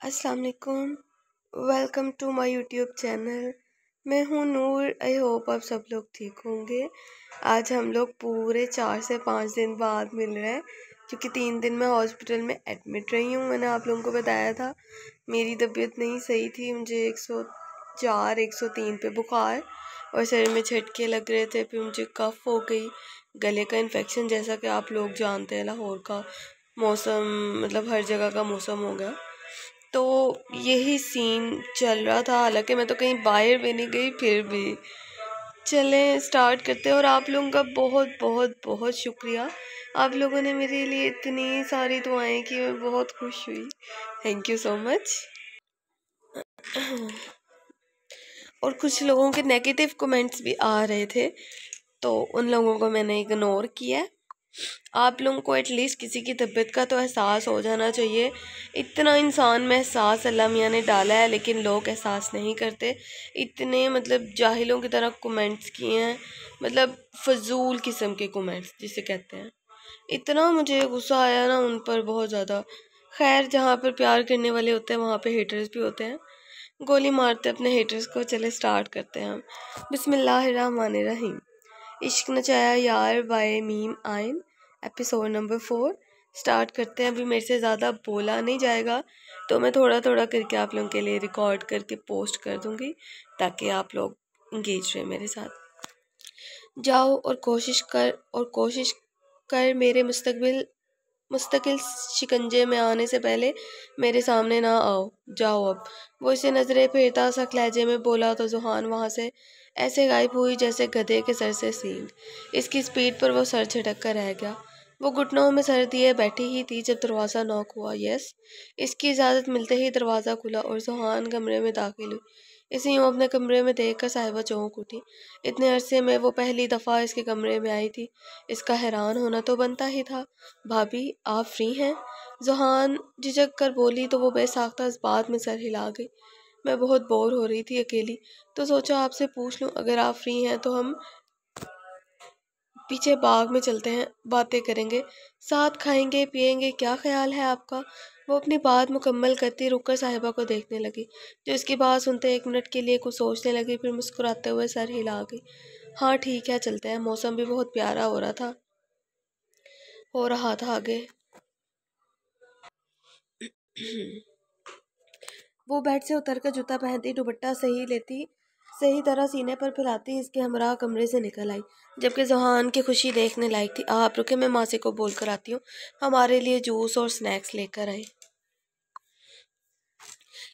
अस्सलाम वालेकुम। Welcome to my YouTube channel. मैं हूँ नूर। आई होप आप सब लोग ठीक होंगे। आज हम लोग पूरे 4 से 5 दिन बाद मिल रहे हैं क्योंकि 3 दिन मैं हॉस्पिटल में एडमिट रही हूँ। मैंने आप लोगों को बताया था मेरी तबीयत नहीं सही थी। मुझे 104 103 पे बुखार और सर में झटके लग रहे थे। फिर मुझे कफ़ हो गई, गले का इन्फेक्शन। जैसा कि आप लोग जानते हैं लाहौर का मौसम मतलब हर जगह का मौसम हो गया, तो यही सीन चल रहा था। हालांकि मैं तो कहीं बाहर भी नहीं गई, फिर भी चलें स्टार्ट करते हैं। और आप लोगों का बहुत बहुत बहुत शुक्रिया। आप लोगों ने मेरे लिए इतनी सारी दुआएं की, मैं बहुत खुश हुई। Thank you so much. और कुछ लोगों के नेगेटिव कमेंट्स भी आ रहे थे, तो उन लोगों को मैंने इग्नोर किया। आप लोगों को एटलीस्ट किसी की तबीयत का तो एहसास हो जाना चाहिए। इतना इंसान में एहसास अल्लाह मियाँ ने डाला है, लेकिन लोग एहसास नहीं करते। इतने मतलब जाहिलों की तरह कमेंट्स किए हैं, मतलब फजूल किस्म के कमेंट्स जिसे कहते हैं। इतना मुझे गुस्सा आया ना उन पर, बहुत ज़्यादा। खैर, जहाँ पर प्यार करने वाले होते हैं वहाँ पे हेटर्स भी होते हैं। गोली मारते अपने हेटर्स को। चले स्टार्ट करते हैं हम। बिस्मिल्लाहिर्रहमानिर्रहीम। इश्क नचाया यार बाय मीम आइन, एपिसोड नंबर 4 स्टार्ट करते हैं। अभी मेरे से ज़्यादा बोला नहीं जाएगा, तो मैं थोड़ा थोड़ा करके आप लोगों के लिए रिकॉर्ड करके पोस्ट कर दूँगी ताकि आप लोग इंगेज रहें मेरे साथ। जाओ और कोशिश कर मेरे मुस्तकिल शिकंजे में आने से पहले मेरे सामने ना आओ। जाओ अब। वो इसे नज़रें फेरता सा लहजे में बोला तो जुहान वहाँ से ऐसे गायब हुई जैसे गधे के सर से सींग। इसकी स्पीड पर वो सर झटक कर रह गया। वो घुटनों में सर दिए बैठी ही थी जब दरवाज़ा नॉक हुआ। यस। इसकी इजाज़त मिलते ही दरवाज़ा खुला और जुहान कमरे में दाखिल हुई। इसे यूँ अपने कमरे में देखकर साहिबा चौंक उठी। इतने अरसे में वो पहली दफ़ा इसके कमरे में आई थी। इसका हैरान होना तो बनता ही था। भाभी, आप फ्री हैं? जुहान झिझक कर बोली तो वो बेसाख्ता इस बात में सर हिला गई। मैं बहुत बोर हो रही थी अकेली, तो सोचा आपसे पूछ लूं। अगर आप फ्री हैं तो हम पीछे बाग में चलते हैं, बातें करेंगे, साथ खाएंगे पिएंगे। क्या ख्याल है आपका? वो अपनी बात मुकम्मल करती रुककर साहिबा को देखने लगी, जो इसकी बात सुनते 1 मिनट के लिए कुछ सोचने लगी, फिर मुस्कुराते हुए सर हिला गई। हाँ ठीक है, चलते हैं। मौसम भी बहुत प्यारा हो रहा था आगे। वो बेड से उतरकर जूता पहनती, दुपट्टा सही तरह सीने पर फैलाती इसके हमरा कमरे से निकल आई, जबकि जुहान की खुशी देखने लायक थी। आप रुके, मैं मासी को बोल कर आती हूँ, हमारे लिए जूस और स्नैक्स लेकर आए।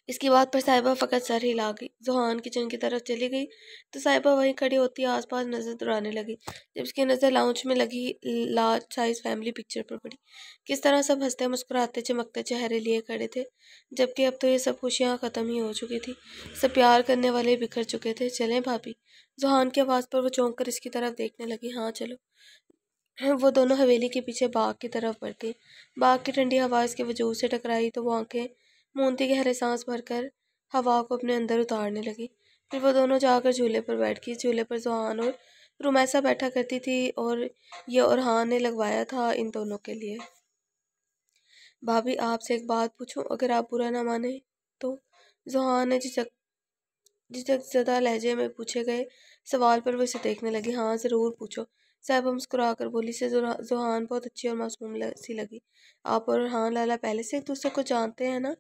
इसकी बात पर साहिबा फ़कत सर हिला गई। जुहान किचन की तरफ चली गई तो साहिबा वहीं खड़ी होती आसपास नज़र दौड़ाने लगी, जब उसकी नज़र लाउंज में लगी लार्ज साइज फैमिली पिक्चर पर पड़ी। किस तरह सब हंसते मुस्कुराते चमकते चेहरे लिए खड़े थे, जबकि अब तो ये सब खुशियाँ ख़त्म ही हो चुकी थी। सब प्यार करने वाले बिखर चुके थे। चलें भाभी? जुहान की आवाज़ पर वो चौंक कर इसकी तरफ देखने लगी। हाँ चलो। वो दोनों हवेली के पीछे बाग की तरफ बढ़ गई। बाग की ठंडी हवा इसके वजूद से टकराई तो वो आंखें मूंदती गहरे सांस भरकर हवा को अपने अंदर उतारने लगी। फिर वो दोनों जाकर झूले पर बैठ गई। झूले पर जुहान और रुमैसा बैठा करती थी और ये ओरहान ने लगवाया था इन दोनों के लिए। भाभी, आपसे एक बात पूछूं, अगर आप बुरा ना माने तो? जुहान ने झिझक ज़दा लहजे में पूछे गए सवाल पर वो इसे देखने लगी। हाँ ज़रूर पूछो, साहिबा मुस्कुरा कर बोली। से जुहान बहुत अच्छी और मासूम सी लगी। आप और हाँ लाला पहले से एक दूसरे को जानते हैं ना?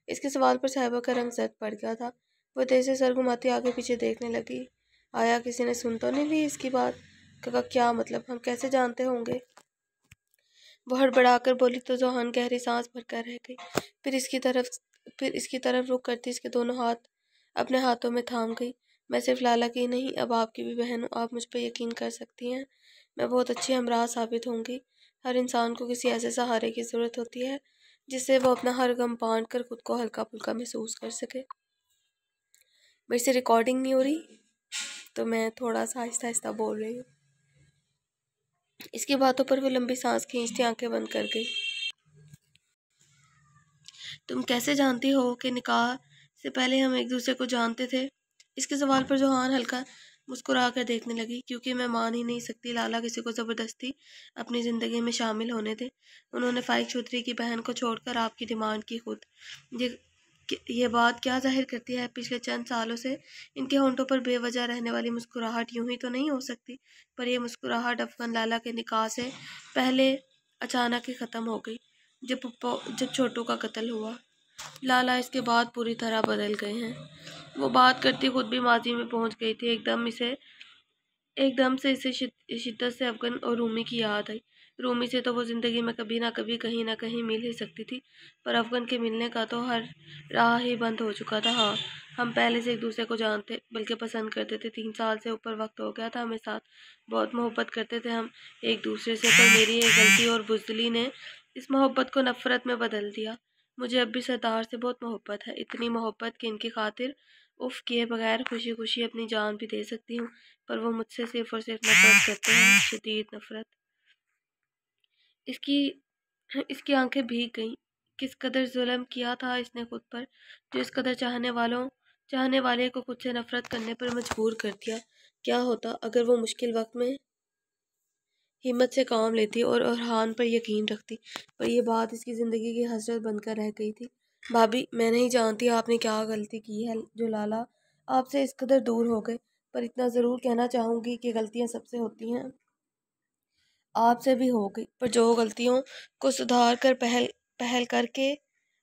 इसके सवाल पर साहिबा का रंग जद पड़ गया था। वो तेज से सर घुमाती आगे पीछे देखने लगी। आया किसी ने सुन तो नहीं ली इसकी बात? का क्या मतलब? हम कैसे जानते होंगे? वो हड़बड़ाकर बोली तो जुहान गहरी सांस भरकर रह गई। फिर इसकी तरफ रुख करती इसके दोनों हाथ अपने हाथों में थाम गई। मैं सिर्फ लाला की नहीं, अब आपकी भी बहन हूँ। आप मुझ पर यकीन कर सकती हैं, मैं बहुत अच्छी हमराह साबित होंगी। हर इंसान को किसी ऐसे सहारे की ज़रूरत होती है जिससे वो अपना हर गम बांट कर खुद को हल्का फुल्का महसूस कर सके। मेरे से रिकॉर्डिंग नहीं हो रही, तो मैं थोड़ा सा आहिस्ता आहिस्ता बोल रही हूँ। इसकी बातों पर वो लंबी सांस खींचती आंखें बंद कर गई। तुम कैसे जानती हो कि निकाह से पहले हम एक दूसरे को जानते थे? इसके सवाल पर जुहान हल्का मुस्कुरा कर देखने लगी। क्योंकि मैं मान ही नहीं सकती लाला किसी को ज़बरदस्ती अपनी ज़िंदगी में शामिल होने दे। उन्होंने फाइक चौधरी की बहन को छोड़कर आपकी डिमांड की खुद। ये ये बात क्या जाहिर करती है? पिछले चंद सालों से इनके होंठों पर बेवजह रहने वाली मुस्कुराहट यूं ही तो नहीं हो सकती, पर यह मुस्कुराहट अफगन लाला के निकाह से पहले अचानक ही ख़त्म हो गई, जब छोटू का कत्ल हुआ। लाला इसके बाद पूरी तरह बदल गए हैं। वो बात करती खुद भी माजी में पहुंच गई थी। एकदम से इसे शिद्दत से अफगन और रूमी की याद आई। रूमी से तो वो ज़िंदगी में कभी ना कभी कहीं ना कहीं मिल ही सकती थी, पर अफगन के मिलने का तो हर राह ही बंद हो चुका था। हाँ, हम पहले से एक दूसरे को जानते बल्कि पसंद करते थे। 3 साल से ऊपर वक्त हो गया था हमें साथ। बहुत मोहब्बत करते थे हम एक दूसरे से, पर मेरी एक गलती और बुज़दिली ने इस मोहब्बत को नफ़रत में बदल दिया। मुझे अब भी सरदार से बहुत मोहब्बत है, इतनी मोहब्बत कि इनकी खातिर उफ़ किए बगैर खुशी खुशी अपनी जान भी दे सकती हूँ, पर वो मुझसे सिर्फ और सिर्फ नफरत करते हैं, शदीद नफरत। इसकी इसकी आंखें भीग गईं। किस कदर जुल्म किया था इसने खुद पर, जो इस कदर चाहने वाले को खुद से नफरत करने पर मजबूर कर दिया। क्या होता अगर वो मुश्किल वक्त में हिम्मत से काम लेती और अरहान पर यकीन रखती, पर यह बात इसकी ज़िंदगी की हसरत बनकर रह गई थी। भाभी, मैं नहीं जानती आपने क्या गलती की है जो लाला आपसे इस कदर दूर हो गए, पर इतना ज़रूर कहना चाहूँगी कि गलतियाँ सबसे होती हैं, आपसे भी हो गई। पर जो गलतियों को सुधार कर पहल पहल करके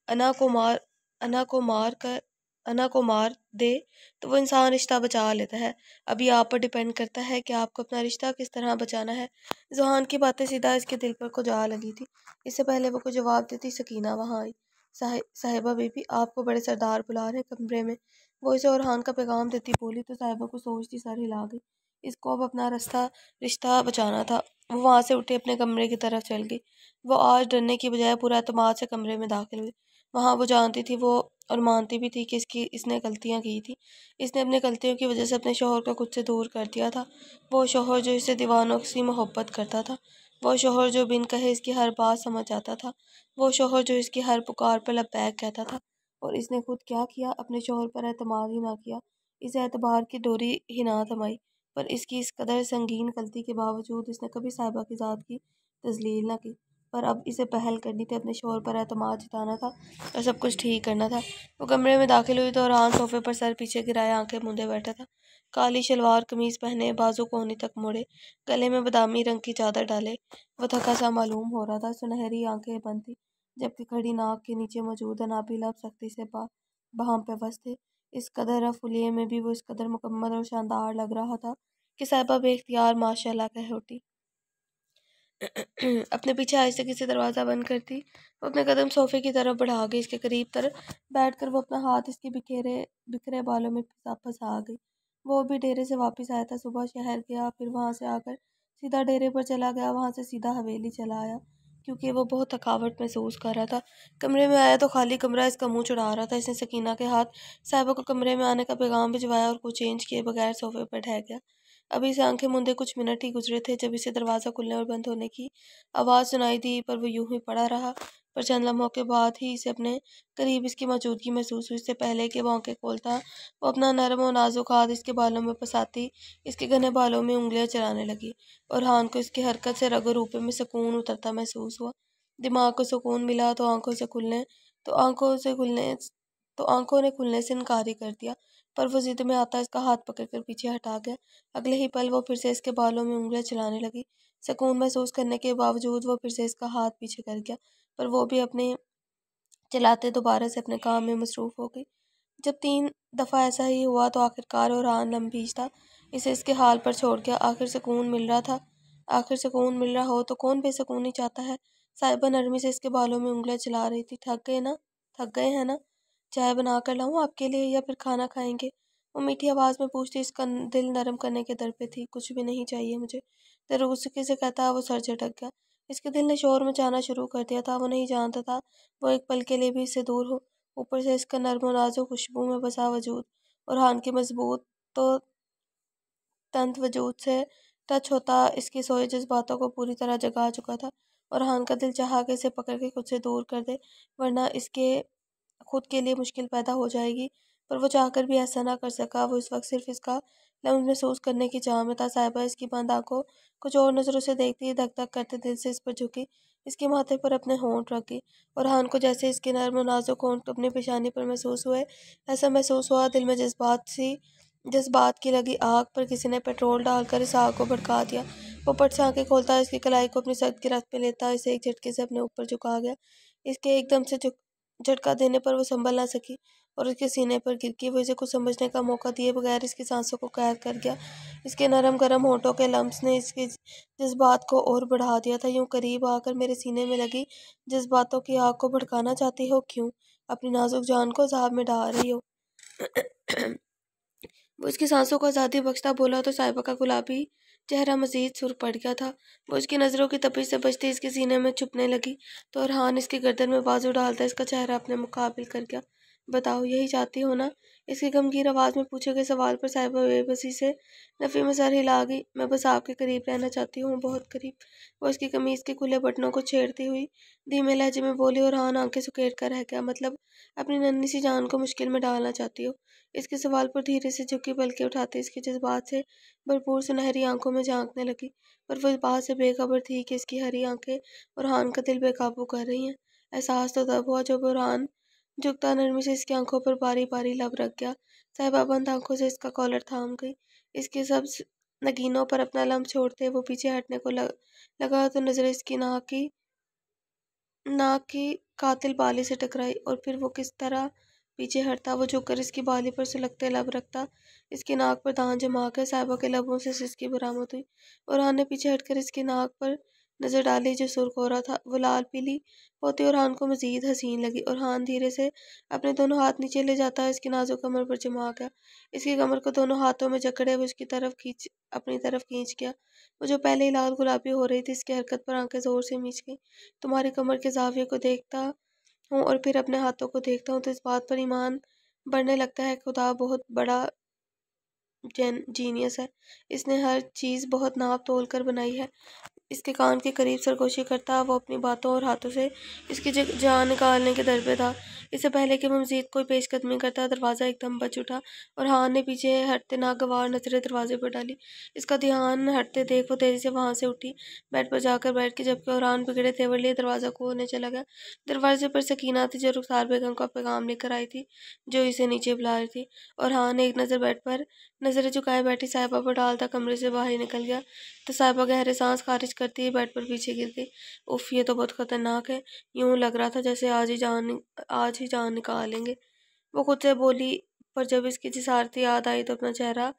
अना को मार अना को मार कर अना को मार दे, तो वो इंसान रिश्ता बचा लेता है। अभी आप पर डिपेंड करता है कि आपको अपना रिश्ता किस तरह बचाना है। जुहान की बातें सीधा इसके दिल पर को जा लगी थी। इससे पहले वो कोई जवाब देती, सकीना वहाँ आई। साहिबा बीबी, आपको बड़े सरदार बुला रहे कमरे में। वो इसे ओरहान का पैगाम देती बोली तो साहिबा को सोचती सर हिला गई। इसको अब अपना रिश्ता बचाना था। वो वहाँ से उठे अपने कमरे की तरफ चल गई। वो आज डरने की बजाय पूरा एतमाद से कमरे में दाखिल हुई। वहाँ वो जानती थी वो और मानती भी थी कि इसने गलतियाँ की थी। इसने अपनी गलतियों की वजह से अपने शोहर को खुद से दूर कर दिया था। वो शोहर जो इसे दीवानों सी मोहब्बत करता था। वो शोहर जो बिन कहे इसकी हर बात समझ जाता था। वो शोहर जो इसकी हर पुकार पर लबैक कहता था। और इसने खुद क्या किया? अपने शोहर पर एतमाद ही ना किया, इस एतबार की डोरी ही ना थमाई। पर इसकी इस कदर संगीन गलती के बावजूद इसने कभी साहिबा की ज़ात की तजलील ना की। पर अब इसे पहल करनी थी, अपने शोहर पर एतमाद जताना था और सब कुछ ठीक करना था। वो कमरे में दाखिल हुई तो अरहान सोफे पर सर पीछे गिराए आंखें मूंदे बैठा था। काली शलवार कमीज पहने, बाजू कोहनी तक मोड़े, गले में बादामी रंग की चादर डाले, वो थका सा मालूम हो रहा था। सुनहरी आंखें बंद थी, जबकि खड़ी नाक के नीचे मौजूद अनाबी लब सख्ती से बाहम पे बस थे। इस कदर रफुलिये में भी वो इस कदर मुकम्मल और शानदार लग रहा था कि साहिबा बेख्तियार माशाल्लाह कह उठी। अपने पीछे आहिस्ते से दरवाज़ा बंद करती, वो अपने कदम सोफे की तरफ बढ़ा गई। इसके करीब बैठकर वो अपना हाथ इसके बिखरे बालों में फंसा गई। वो भी डेरे से वापस आया था। सुबह शहर गया, फिर वहाँ से आकर सीधा डेरे पर चला गया, वहाँ से सीधा हवेली चला आया, क्योंकि वो बहुत थकावट महसूस कर रहा था। कमरे में आया तो खाली कमरा इसका मुंह चढ़ा रहा था। इसने सकीना के हाथ साहिबा को कमरे में आने का पैगाम भिजवाया और कुछ चेंज किए बगैर सोफे पर ठहर गया। अभी से आंखें मूंदे कुछ मिनट ही गुजरे थे जब इसे दरवाज़ा खुलने और बंद होने की आवाज़ सुनाई दी, पर वो यूं ही पड़ा रहा। पर चंद लम्हों के बाद ही इसे अपने करीब इसकी मौजूदगी महसूस हुई। इससे पहले कि वो आंखें खोलता, वो अपना नरम और नाजुक हाथ इसके बालों में फंसाती इसके घने बालों में उंगलियां चलाने लगी। और हान को इसकी हरकत से रगो रूपे में सुकून उतरता महसूस हुआ। दिमाग को सुकून मिला तो आंखों ने खुलने से इनकार ही कर दिया, पर वो जिद में आता इसका हाथ पकड़कर पीछे हटा गया। अगले ही पल वो फिर से इसके बालों में उंगलियां चलाने लगी। सुकून महसूस करने के बावजूद वो फिर से इसका हाथ पीछे कर गया, पर वो भी अपने चलाते दोबारा से अपने काम में मसरूफ़ हो गई। जब 3 दफ़ा ऐसा ही हुआ तो आखिरकार और लम्बीज था इसे इसके हाल पर छोड़ गया। आखिर सुकून मिल रहा था। आखिर सुकून मिल रहा हो तो कौन बेसुकूनी चाहता है? साहिबा नरमी से इसके बालों में उंगलियां चला रही थी। थक गए हैं ना? चाय बना कर लाऊं आपके लिए या फिर खाना खाएंगे? वो मीठी आवाज़ में पूछती। इसका दिल नरम करने के दर पे थी। कुछ भी नहीं चाहिए मुझे, दरुस्की से कहता। वो सर झटक गया। इसके दिल ने शोर मचाना शुरू कर दिया था। वो नहीं जानता था वो एक पल के लिए भी इससे दूर हो। ऊपर से इसका नर्म और नाजुक खुशबू में बसा वजूद और हान के मजबूत तो तंत वजूद से टच होता इसकी सोए जज्बातों को पूरी तरह जगा चुका था। और हान का दिल चाहा कि इसे पकड़ के खुद से दूर कर दे, वरना इसके खुद के लिए मुश्किल पैदा हो जाएगी। पर वो चाहकर भी ऐसा ना कर सका। वो इस वक्त सिर्फ इसका लम्स महसूस करने की चाह में था। साहिबा इसकी बंद आंखों कुछ और नजरों से देखती, धक धक करते दिल से इस पर झुकी, इसके माथे पर अपने होंठ रखी। और हान को जैसे इसके नर्म और नाजुक होंठ अपनी पेशानी पर महसूस हुए, ऐसा महसूस हुआ दिल में जिस बात की लगी आग पर किसी ने पेट्रोल डालकर इस आग को भड़का दिया। वो पट से आंखें खोलता, इसकी कलाई को अपनी सख्त गिरफ्त में लेता, इसे एक झटके से अपने ऊपर झुका गया। इसके एकदम से झटका देने पर वो संभल ना सकी और उसके सीने पर गिर गई। वो इसे कुछ समझने का मौका दिए बगैर इसकी सांसों को कैद कर गया। इसके नरम गरम होठों के लम्स ने इसके जज्बात को और बढ़ा दिया था। यूं करीब आकर मेरे सीने में लगी जज्बातों की आग को भड़काना चाहती हो, क्यों अपनी नाजुक जान को अज़ाब में डाल रही हो? वो इसकी सांसों को आज़ादी बख्शता बोला तो साहिबा का गुलाबी चेहरा मजीद सुर पड़ गया था। वो इसकी नज़रों की तपिश से बचती इसके सीने में छुपने लगी तो अरहान इसकी गर्दन में बाजू डालता इसका चेहरा अपने मुकाबिल कर गया। बताओ, यही चाहती हो ना? इसकी गमगीन आवाज़ में पूछे गए सवाल पर साहिबा बेबसी से नफ़ी में सर हिला गई। मैं बस आपके करीब रहना चाहती हूँ, बहुत करीब। वो इसकी कमीज़ के खुले बटनों को छेड़ती हुई धीमे लहजे में बोली और अरहान आंखें सुकेट कर रह गया। मतलब अपनी नन्ही सी जान को मुश्किल में डालना चाहती हो? इसके सवाल पर धीरे से झुकी पलकें उठाते इसके जज्बात से भरपूर सुनहरी आंखों में झांकने लगी, पर वो इस बात से बेखबर थी कि इसकी हरी आंखें बुरहान का दिल बेकाबू कर रही हैं। एहसास तो तब हुआ जब बुरहान झुकता नरमी से इसकी आंखों पर बारी बारी लब रख गया। साहिबा बंद आंखों से इसका कॉलर थाम गई। इसके सब नगीनों पर अपना लम्ब छोड़ते वो पीछे हटने को लगा तो नजर इसकी नाक की कातिल बाली से टकराई और फिर वो किस तरह पीछे हटता। वो झुककर इसकी बाली पर सुलगते लब रखता, इसकी नाक पर दांत जमा कर साहिबा के लबों से सिसकी बरामद हुई और हान ने पीछे हटकर इसकी नाक पर नजर डाली जो सुर्ख हो रहा था। वो लाल पीली होती और हान को मजीद हसीन लगी और हान धीरे से अपने दोनों हाथ नीचे ले जाता इसकी नाजुक कमर पर जमा गया। इसकी कमर को दोनों हाथों में जकड़े वो उसकी तरफ अपनी तरफ खींच गया। वो जो पहले ही लाल गुलाबी हो रही थी, इसकी हरकत पर आंखें जोर से मीच गई। तुम्हारी कमर के जाविये को देखता हूँ और फिर अपने हाथों को देखता हूँ तो इस बात पर ईमान बढ़ने लगता है, खुदा बहुत बड़ा जीनियस है। इसने हर चीज़ बहुत नाप तोल कर बनाई है। इसके कान के करीब सरगोशी करता वो अपनी बातों और हाथों से इसकी जान निकालने के दर पे था। इससे पहले कि वो मजीद कोई पेशकदमी करता, दरवाज़ा एकदम बज उठा और हान ने पीछे हटते नागवार नजरें दरवाजे पर डाली। इसका ध्यान हटते देख वो तेजी से वहां से उठी, बेड पर जाकर बैठ के, जबकि औरान बिगड़े तेवर लिए दरवाज़ा खोलने चला गया। दरवाजे पर सकीना थी जो रुखसार बेगम का पैगाम लेकर आई थी, जो इसे नीचे बुला रही थी। और हान एक नज़र बेड पर नजरें झुकाए बैठी साहिबा पर डालता कमरे से बाहर निकल गया तो साहिबा गहरे सांस खारिज करती ही बेड पर पीछे गिर गई। उफ, ये तो बहुत खतरनाक है। यूं लग रहा था जैसे आज ही जान निकालेंगे, वो खुद से बोली। पर जब इसकी जिसारती याद आई तो अपना चेहरा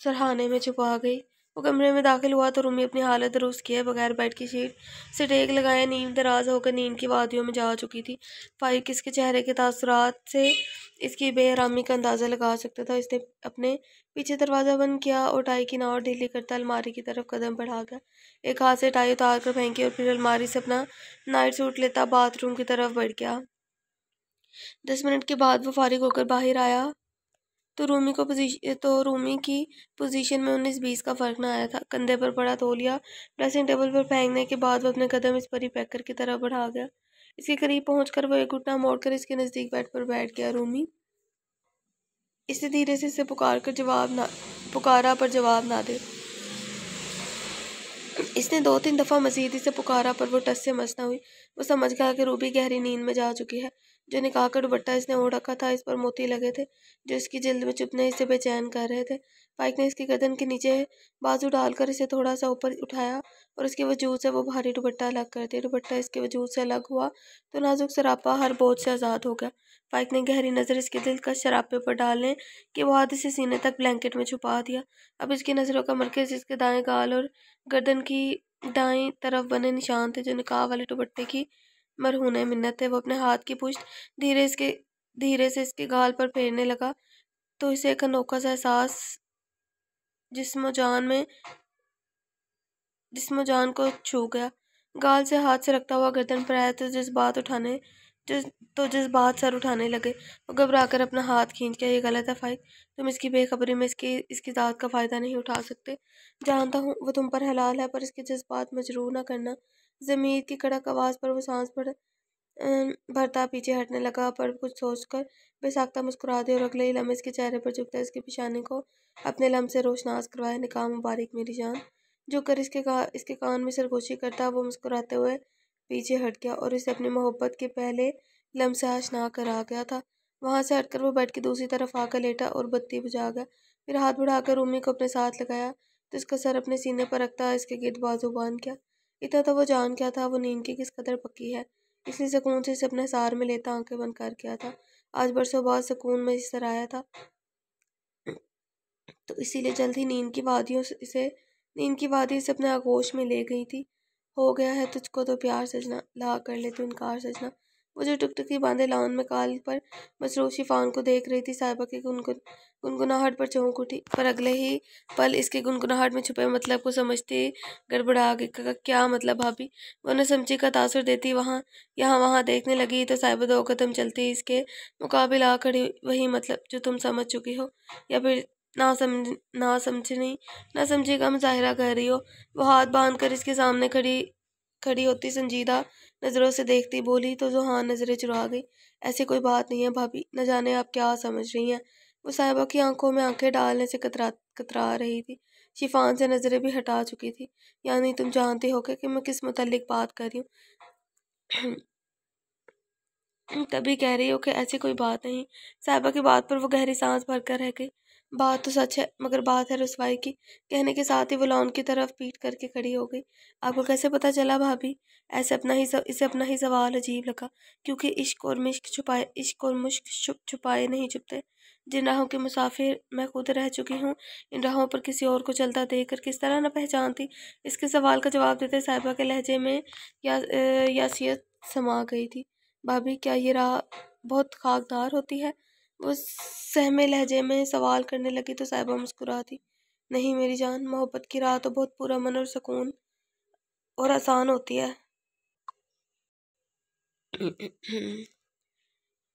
सरहाने में छुपा गई। वो कमरे में दाखिल हुआ तो रूमी अपनी हालत दुरुस्त किए बगैर बेड की शीट से टेक लगाए नींद दराज होकर नींद की वादियों में जा चुकी थी। फाइक इसके चेहरे के तासुरात से इसकी बेआरामी का अंदाजा लगा सकता था। इसने अपने पीछे दरवाज़ा बंद किया और टाई की नाव ढीली करता अलमारी की तरफ कदम बढ़ा गया। एक हाथ से टाई उतार कर फेंकी और फिर अलमारी से अपना नाइट सूट लेता बाथरूम की तरफ बढ़ गया। 10 मिनट के बाद वो फारिग होकर बाहर आया तो रूमी की पोजीशन में 19-20 का फर्क ना आया था। कंधे पर पड़ा तौलिया ड्रेसिंग टेबल पर फेंकने के बाद वो अपने कदम इस परी पैकर की तरफ बढ़ा गया। इसके करीब पहुंचकर वो एक घुटना मोड़कर इसके नजदीक बेड पर बैठ गया। रूमी इसे धीरे से इसे पुकारा पर जवाब ना दे। इसने 2-3 दफा मजीद इसे पुकारा पर वो टस से मस न हुई। वो समझ गया कि रूबी गहरी नींद में जा चुकी है। जो निकाह का दुपट्टा इसने ओढ़ रखा था, इस पर मोती लगे थे जो इसकी जिल्द में चुभने इसे बेचैन कर रहे थे। पाइक ने इसकी गर्दन के नीचे बाजू डालकर इसे थोड़ा सा ऊपर उठाया और इसके वजूद से वो भारी दुपट्टा अलग कर दिया। दुपट्टा इसके वजूद से अलग हुआ तो नाजुक सरापा हर बोझ से आज़ाद हो गया। पाइक ने गहरी नज़र इसके दिलकश शराबे पर डालने के बाद इसे सीने तक ब्लैंकेट में छुपा दिया। अब इसकी नज़रों का मरकज़ इसके दाएं गाल और गर्दन की दाईं तरफ बने निशान थे जो निकाह वाले दुपट्टे की मरहूने मिन्नत थे। वो अपने हाथ की पुष्ट धीरे से इसके गाल पर फेरने लगा तो इसे एक अनोखा सा एहसास जिस्मो जान को छू गया। गाल से हाथ से रखता हुआ गर्दन पर आया तो जज्बात सर उठाने लगे। वो घबरा कर अपना हाथ खींच गया। ये गलत है फाइक, तुम इसकी बेखबरी में इसकी जात का फ़ायदा नहीं उठा सकते। जानता हूँ वो तुम पर हलाल है, पर इसके जज्बात मजरूह ना करना। ज़मीर की कड़क आवाज़ पर वो सांस भरता पीछे हटने लगा, पर कुछ सोचकर बेसाख्ता मुस्कुरा दी और अगले ही लम्हे इसके चेहरे पर झुकता इसकी पेशानी को अपने लम से रोशनास करवाया। निकाह मुबारक मेरी जान। जो कर इसके कान में सरगोशी करता, वो मुस्कुराते हुए पीछे हट गया और इसे अपनी मोहब्बत के पहले लम से आशना कर आ गया था। वहां से हटकर वो बेड की दूसरी तरफ आकर लेटा और बत्ती बुझा गया। फिर हाथ बढ़ाकर रूमी को अपने साथ लगाया तो इसका सर अपने सीने पर रखता इसके गिर्द बाजू बांध गया। इतना तो वो जान क्या था, वो नींद की किस कदर पक्की है, इसलिए सुकून से इसे अपने सार में लेता आंखें बंद कर गया था। आज बरसों बाद सुकून में इस तरह आया था, तो इसीलिए जल्द ही नींद की वादी इसे अपने आगोश में ले गई थी। हो गया है तुझको तो प्यार सजना, ला कर ले तू इनकार सजना। वो जो टुकटुकी बांधे लाउन में काल पर मसरूफ शिफान को देख रही थी, साहिबा की गुनगुनाहट पर चौंक उठी, पर अगले ही पल इसके गुनगुनाहट में छुपे मतलब को समझती गड़बड़ा गई। क्या मतलब भाभी? वो न समझी का तासुर देती यहाँ वहाँ देखने लगी तो साहिबा 2 कदम चलती इसके मुकाबिल आ खड़ी। वही मतलब जो तुम समझ चुकी हो, या फिर ना समझी का मुजाहिरा कर रही हो? वो हाथ बांध कर इसके सामने खड़ी होती संजीदा नजरों से देखती बोली तो जुहान नजरें चुरा गई। ऐसी कोई बात नहीं है भाभी, न जाने आप क्या समझ रही हैं। वो साहिबा की आंखों में आंखें डालने से कतरा रही थी, शिफान से नजरें भी हटा चुकी थी। यानी तुम जानती हो कि मैं किस मुतालिक बात कर रही हूँ? तभी कह रही हो कि ऐसी कोई बात नहीं। साहिबा की बात पर वो गहरी सांस भरकर रह गई। बात तो सच है, मगर बात है रुसवाई की। कहने के साथ ही वो लॉन की तरफ पीट करके खड़ी हो गई। आपको कैसे पता चला भाभी? इसे अपना ही सवाल अजीब लगा, क्योंकि इश्क और मुश्क छुपाए नहीं छुपते। जिन राहों के मुसाफिर मैं खुद रह चुकी हूँ, इन राहों पर किसी और को चलता देखकर किस तरह न पहचानती। इसके सवाल का जवाब देते साहिबा के लहजे में यासियत समा गई थी। भाभी, क्या ये राह बहुत खाकदार होती है? वो सहमे लहजे में सवाल करने लगी तो साहिबा मुस्कुरा दी। नहीं मेरी जान, मोहब्बत की राह तो बहुत पूरा मन और सुकून और आसान होती है।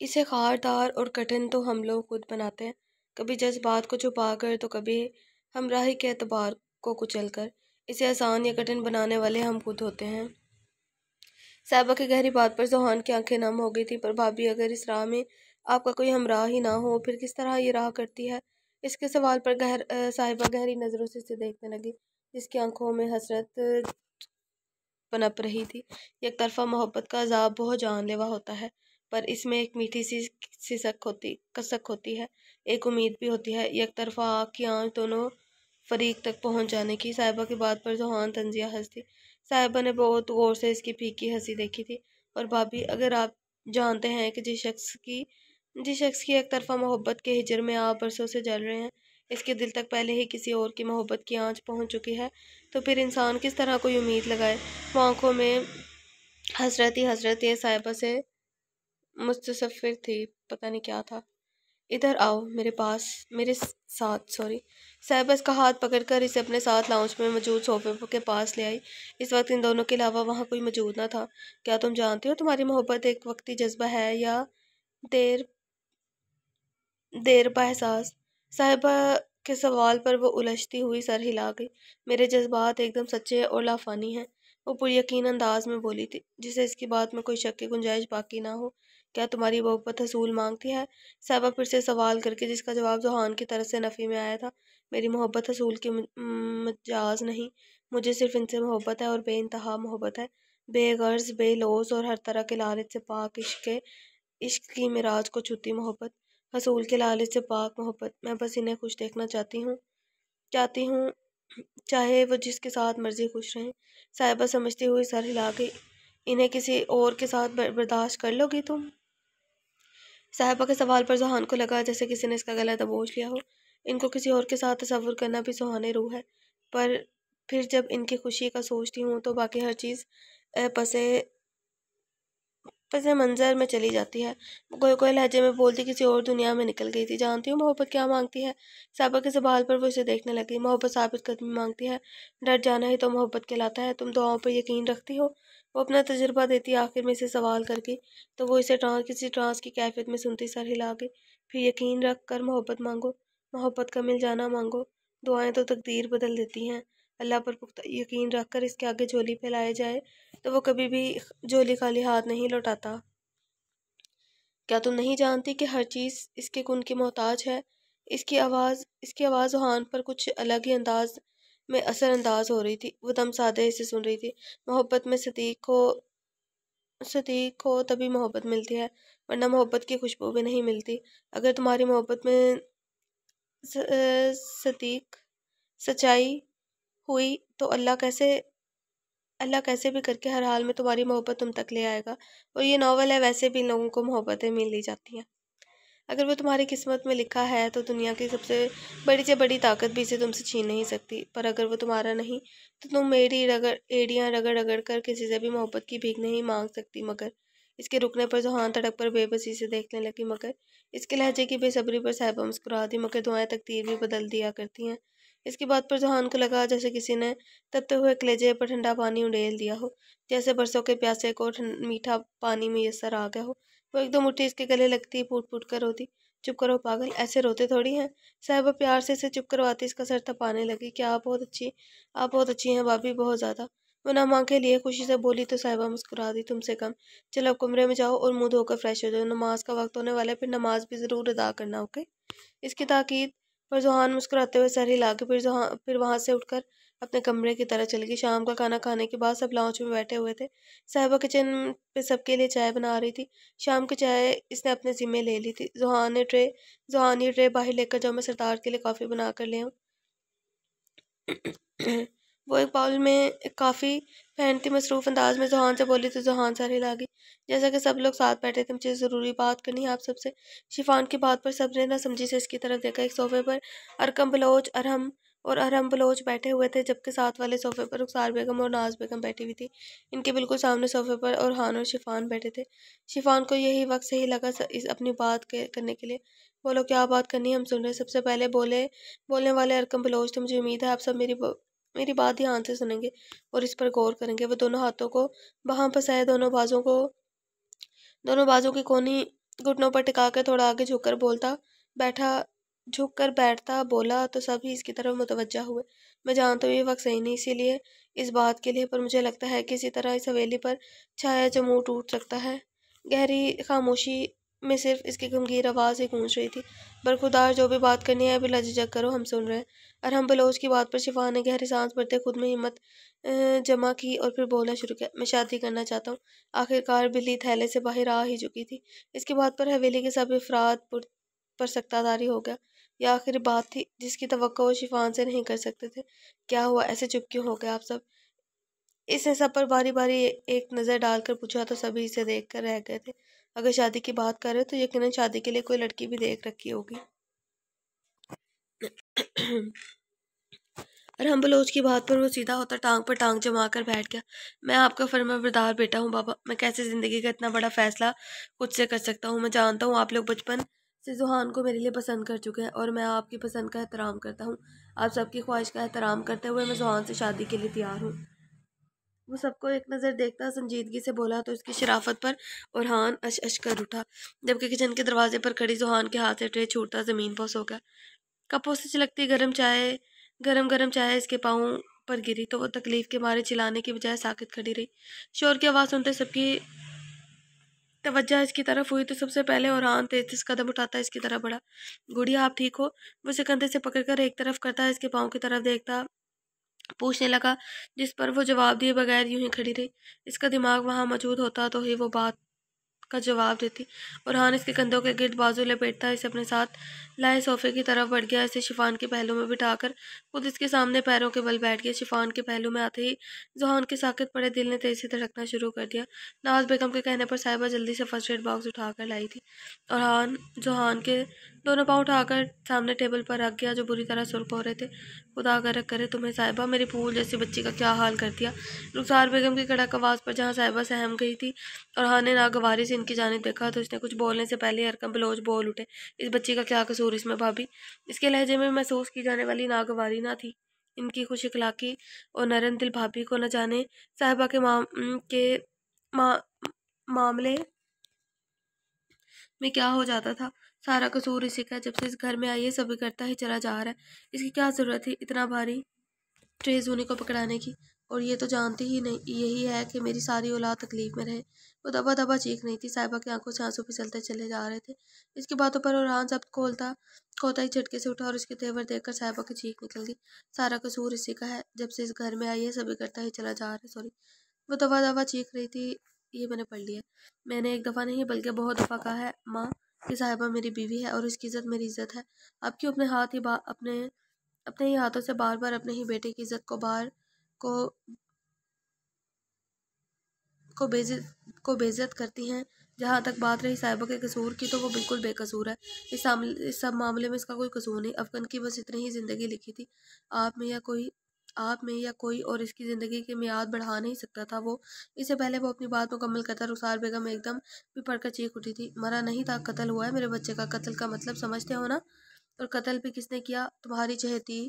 इसे खारदार और कठिन तो हम लोग खुद बनाते हैं, कभी जज्बात को छुपा कर तो कभी हमराही के एतबार को कुचल कर। इसे आसान या कठिन बनाने वाले हम खुद होते हैं। साहिबा की गहरी बात पर जोहान की आंखें नम हो गई थी। पर भाभी, अगर इस राह में आपका कोई हमराह ही ना हो, फिर किस तरह ये राह करती है? इसके सवाल पर साहिबा गहरी नजरों से इसे देखने लगी, जिसकी आंखों में हसरत पनप रही थी। एक तरफा मोहब्बत का अजाब बहुत जानलेवा होता है, पर इसमें एक मीठी सी कसक होती है, एक उम्मीद भी होती है। एक तरफा आँख की आँच दोनों फरीक तक पहुंच जाने की। साहिबा की बात पर जोहान तंजिया हंस दी। साहिबा ने बहुत गौर से इसकी फीकी हंसी देखी थी। और भाभी, अगर आप जानते हैं कि जिस शख्स की एक तरफा मोहब्बत के हिजर में आप बरसों से जल रहे हैं, इसके दिल तक पहले ही किसी और की मोहब्बत की आंच पहुंच चुकी है, तो फिर इंसान किस तरह कोई उम्मीद लगाए? वो आंखों में हसरत ये साहिबा से मुस्तसफिर थी, पता नहीं क्या था। इधर आओ मेरे साथ सॉरी। साहिबा इसका हाथ पकड़कर इसे अपने साथ लाउंज में मौजूद सोफे के पास ले आई। इस वक्त इन दोनों के अलावा वहाँ कोई मौजूद न था। क्या तुम जानती हो तुम्हारी मोहब्बत एक वक्ती जज्बा है या देर देर बा एहसास? साहिबा के सवाल पर वो उलझती हुई सर हिला गई। मेरे जज्बात एकदम सच्चे और लाफानी हैं, वो पूरी यकीन अंदाज में बोली थी, जिसे इसकी बात में कोई शक की गुंजाइश बाकी ना हो। क्या तुम्हारी मोहब्बत हसूल मांगती है? साहिबा फिर से सवाल करके, जिसका जवाब जोहान की तरफ से नफी में आया था। मेरी मोहब्बत हसूल की मजाज नहीं, मुझे सिर्फ इनसे मोहब्बत है और बेइंतहा मोहब्बत है। बेगर्ज बेलौस और हर तरह के लालच से पाक इश्क की मिराज को छूती मोहब्बत, हसूल के लालच से पाक मोहब्बत। मैं बस इन्हें खुश देखना चाहती हूँ, चाहे वो जिसके साथ मर्जी खुश रहें। साहिबा समझती हुई सर हिला गई। इन्हें किसी और के साथ बर्दाश्त कर लोगी तुम? साहिबा के सवाल पर जोहान को लगा जैसे किसी ने इसका गला दबोच लिया हो। इनको किसी और के साथ तसव्वुर करना भी सुहाने रूह है, पर फिर जब इनकी खुशी का सोचती हूँ तो बाकी हर चीज़ पसे पसे मंजर में चली जाती है। कोई कोई लहजे में बोलती किसी और दुनिया में निकल गई थी। जानती हूँ मोहब्बत क्या मांगती है? साहिबा के सवाल पर वो इसे देखने लगी। मोहब्बत साबित कदमी मांगती है, डर जाना ही तो मोहब्बत कहलाता है। तुम दुआओं पर यकीन रखती हो? वो अपना तजुर्बा देती आखिर में इसे सवाल करके, तो वो इसे किसी ट्रांस की कैफियत में सुनती सर हिला गई। फिर यकीन रख कर मोहब्बत मांगो, मोहब्बत का मिल जाना मांगो। दुआएं तो तकदीर बदल देती हैं। अल्लाह पर पुख्ता यकीन रख कर इसके आगे झोली फैलाए जाए तो वो कभी भी झोली खाली हाथ नहीं लौटाता। क्या तुम नहीं जानती कि हर चीज़ इसके गुण की मोहताज है? इसकी आवाज़ जुहान पर कुछ अलग ही अंदाज में असरअंदाज हो रही थी। वो दम साधे से सुन रही थी। मोहब्बत में सदीक हो तभी मोहब्बत मिलती है, वरना मोहब्बत की खुशबू भी नहीं मिलती। अगर तुम्हारी मोहब्बत में सदीक सच्चाई हुई तो अल्लाह कैसे भी करके हर हाल में तुम्हारी मोहब्बत तुम तक ले आएगा। और ये नॉवल है, वैसे भी इन लोगों को मोहब्बतें मिल ही जाती हैं। अगर वो तुम्हारी किस्मत में लिखा है तो दुनिया की सबसे बड़ी से बड़ी ताकत भी इसे तुमसे छीन नहीं सकती। पर अगर वो तुम्हारा नहीं तो तुम मेरी एड़ियां रगड़ रगड़ कर किसी से भी मोहब्बत की भीख नहीं मांग सकती। मगर इसके रुकने पर जुहान तड़प पर बेबसी से देखने लगी। मगर इसके लहजे की बेसब्री पर साहिबा मुस्कुरा दी। मगर दुआएं तकदीर भी बदल दिया करती हैं। इसकी बात पर जुहान को लगा जैसे किसी ने तपते हुए कलेजे पर ठंडा पानी उंडेल दिया हो, जैसे बरसों के प्यासे को मीठा पानी मुयस्सर आ गया हो। वो एकदम उठी, इसके गले लगती, फूट फूट कर रोती। चुप करो पागल, ऐसे रोते थोड़ी हैं। साहिबा प्यार से इसे चुप करवाती इसका सर थपाने लगी कि आप बहुत अच्छी हैं भाभी, बहुत ज्यादा। वो ना आंखें लिए खुशी से बोली तो साहिबा मुस्कुरा दी। तुमसे कम। चलो अब कमरे में जाओ और मुंह धोकर फ्रेश हो जाओ, नमाज का वक्त होने वाला है, फिर नमाज भी जरूर अदा करना, ओके? इसकी ताकीद पर जुहान मुस्कुराते हुए सर हिला के फिर वहां से उठकर अपने कमरे की तरफ चली गई। शाम का खाना खाने के बाद सब लाउंज में बैठे हुए थे। साहिबा किचन पे सबके लिए चाय बना रही थी। शाम की चाय इसने अपने जिम्मे ले ली थी। जुहान ये ट्रे बाहर लेकर जाओ, मैं सरदार के लिए कॉफी बना कर ले आऊं। वो एक बाउल में काफी पहनती मसरूफ अंदाज में जुहान से बोली तो जुहान सारी लागी। जैसा कि सब लोग साथ बैठे थे, मुझे जरूरी बात करनी है आप सबसे। शिफान की बात पर सबने ना समझी से इसकी तरफ देखा। एक सोफे पर अरहम बलोच बैठे हुए थे, जबकि साथ वाले सोफे पर रुखसार बेगम और नाज बेगम बैठी हुई थी। इनके बिल्कुल सामने सोफे पर और शिफान बैठे थे। शिफान को यही वक्त सही लगा अपनी करने के लिए। बोलो, क्या बात करनी है, हम सुन रहे। सबसे पहले बोलने वाले अरकम बलोच थे। मुझे उम्मीद है आप सब मेरी बात ध्यान से सुनेंगे और इस पर गौर करेंगे। वो दोनों हाथों को बाहों पर सहे दोनों बाजू की कोनी घुटनों पर टिकाकर थोड़ा आगे बैठा बैठता बोला तो सभी इसकी तरफ मुतवज्जा हुए। मैं जानता हूँ ये वक्त सही नहीं इसीलिए इस बात के लिए, पर मुझे लगता है कि इसी तरह इस हवेली पर छाया जमू टूट सकता है। गहरी खामोशी में सिर्फ इसकी गंभीर आवाज ही गूंज रही थी। बरखुदार, जो भी बात करनी है अभी लजक करो, हम सुन रहे हैं। और हम बलोच की बात पर शिफा ने गहरी सांस भरते खुद में हिम्मत जमा की और फिर बोलना शुरू किया। मैं शादी करना चाहता हूँ। आखिरकार बिल्ली थैले से बाहर आ ही चुकी थी। इसकी बात पर हवेली के सब अफराद पर सक्तादारी हो गया। यह आखिरी बात थी जिसकी तवक्को वो शिफान से नहीं कर सकते थे। क्या हुआ, ऐसे चुप क्यों हो गए आप सब? इसने सब पर बारी बारी एक नज़र डालकर पूछा तो सभी इसे देख कर रह गए थे। अगर शादी की बात कर रहे तो यकीनन शादी के लिए कोई लड़की भी देख रखी होगी। और हम बलोच की बात पर वो सीधा होता टांग पर टांग जमा कर बैठ गया। मैं आपका फर्माबरदार बेटा हूँ बाबा। मैं कैसे जिंदगी का इतना बड़ा फैसला खुद से कर सकता हूँ? मैं जानता हूँ आप लोग बचपन से जुहान को मेरे लिए पसंद कर चुके हैं और मैं आपकी पसंद का एहतराम करता हूँ। आप सबकी ख्वाहिश का एहतराम करते हुए मैं जुहान से शादी के लिए तैयार हूँ। वो सबको एक नज़र देखता संजीदगी से बोला तो इसकी शराफत पर ओरहान अश अश कर उठा, जबकि किचन के दरवाजे पर खड़ी जुहान के हाथ से ट्रे छूटता जमीन पर सो गया। कपों से चिलकती गरम गरम चाय इसके पाँव पर गिरी तो वो तकलीफ के मारे चिल्लाने की बजाय साकित खड़ी रही। शोर की आवाज़ सुनते सबकी तवज्जो इसकी तरफ हुई तो सबसे पहले ओरहान तेज कदम उठाता इसकी तरफ बढ़ा। गुड़िया, आप ठीक हो? वो इसे कंधे से पकड़कर एक तरफ करता इसके पाँव की तरफ देखता पूछने लगा, जिस पर वो जवाब दिए बगैर यूं ही खड़ी रही। इसका दिमाग वहां मौजूद होता तो ही वो बात का जवाब देती। और हान इसके कंधों के गिर्द बाजू लपेटता इसे अपने साथ लाए सोफे की तरफ बढ़ गया। इसे शिफान के पहलू में बिठाकर खुद इसके सामने पैरों के बल बैठ गया। शिफान के पहलू में आते ही जुहान के साकित पड़े दिल ने तेजी से धड़कना शुरू कर दिया। नाज बेगम के कहने पर साहिबा जल्दी से फर्स्ट एड बॉक्स उठाकर लाई थी और जुहान के दोनों पाँव उठाकर सामने टेबल पर रख गया, जो बुरी तरह सुर्ख हो रहे थे। खुदा गरक करे तुम्हें साहिबा, मेरी फूल जैसी बच्ची का क्या हाल कर दिया। रुखसार बेगम की कड़क आवाज़ पर जहाँ साहिबा सहम गई थी और हाँ ने नागवारी से इनकी जानिब देखा तो इसने कुछ बोलने से पहले अरकम बलोच बोल उठे, इस बच्ची का क्या कसूर इसमें भाभी? इसके लहजे में महसूस की जाने वाली नागवारी ना थी। इनकी खुश इखलाकी और नरम दिल भाभी को न जाने साहिबा के मा, मामले में क्या हो जाता था। सारा कसूर इसी का, जब से इस घर में आई है सभी करता ही चला जा रहा है। इसकी क्या जरूरत थी इतना भारी ट्रे जूनी को पकड़ाने की? और ये तो जानती ही नहीं यही है कि मेरी सारी औलाद तकलीफ में रहे। वो दबा दबा चीख रही थी। साहिबा की आंखों से आंसू फिसलते चले जा रहे थे। इसकी बातों पर और जब्त खोता ही झटके से उठा और उसके तेवर देखकर साहिबा की चीख निकल गई। सारा कसूर इसी का है, जब से इस घर में आई है सभी करता ही चला जा रहा है। सॉरी। वो दबा दबा चीख रही थी। ये मैंने पढ़ लिया। मैंने एक दफ़ा नहीं बल्कि बहुत दफ़ा कहा है माँ कि साहिबा मेरी बीवी है और इसकी इज्जत मेरी इज्जत है। आप क्यों अपने अपने ही हाथों से बार बार अपने ही बेटे की इज्जत को को बेइज्जत करती हैं। जहाँ तक बात रही साहिबा के कसूर की, तो वो बिल्कुल बेकसूर है। इस सब मामले में इसका कोई कसूर नहीं। अफगन की बस इतनी ही ज़िंदगी लिखी थी। आप में या कोई और इसकी ज़िंदगी की मियाद बढ़ा नहीं सकता था। वो इससे पहले वो अपनी बात मुकम्मल करता, रुखसार बेगम एकदम भी पढ़कर चीख उठी थी। मरा नहीं था, कत्ल हुआ है मेरे बच्चे का। कत्ल का मतलब समझते हो ना? और कत्ल भी किसने किया? तुम्हारी चहेती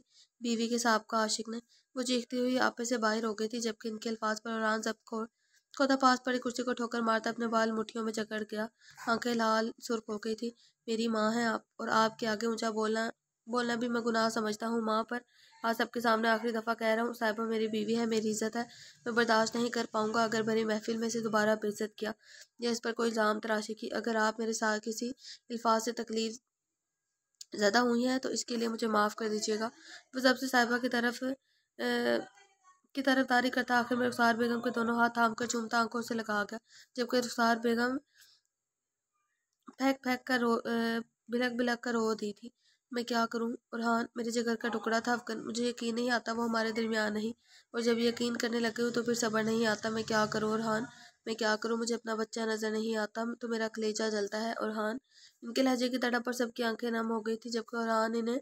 बीवी के साहब का आशिक ने। वो चीखती हुई आपे से बाहर हो गई थी, जबकि इनके अल्फाज पर औरान जब्त खोदा पास पड़ी कुर्सी को ठोकर मारता अपने बाल मुट्ठियों में जकड़ गया। आंखें लाल सुर्ख हो गई थी। मेरी माँ है आप, और आपके आगे ऊंचा बोलना बोलना भी मैं गुनाह समझता हूँ माँ, पर आज सबके सामने आखिरी दफ़ा कह रहा हूँ, साहिबा मेरी बीवी है, मेरी इज्जत है। मैं बर्दाश्त नहीं कर पाऊंगा अगर मेरी महफिल में से दोबारा बेइज्जत किया या इस पर कोई इल्ज़ाम तराशी की। अगर आप मेरे साथ किसी अल्फाज से तकलीफ ज़्यादा हुई है तो इसके लिए मुझे माफ़ कर दीजिएगा। वो सबसे साहिबा की तरफदारी करता आखिर में रुखसार बेगम के दोनों हाथ थाम कर चूमता आंखों से लगा गया, जबकि रुखसार बेगम फेंक फेंक कर बिलक बिलक कर रो दी थी। मैं क्या करूं? बुरहान मेरे जिगर का टुकड़ा था अफगन, मुझे यकीन नहीं आता वो हमारे दरमियान नहीं, और जब यकीन करने लगे हो तो फिर सब्र नहीं आता। मैं क्या करूं बुरहान, मैं क्या करूं? मुझे अपना बच्चा नजर नहीं आता तो मेरा कलेजा जलता है। बुरहान इनके लहजे की तड़प पर सबकी आंखें नम हो गई थी, जबकि बुरहान इन्हें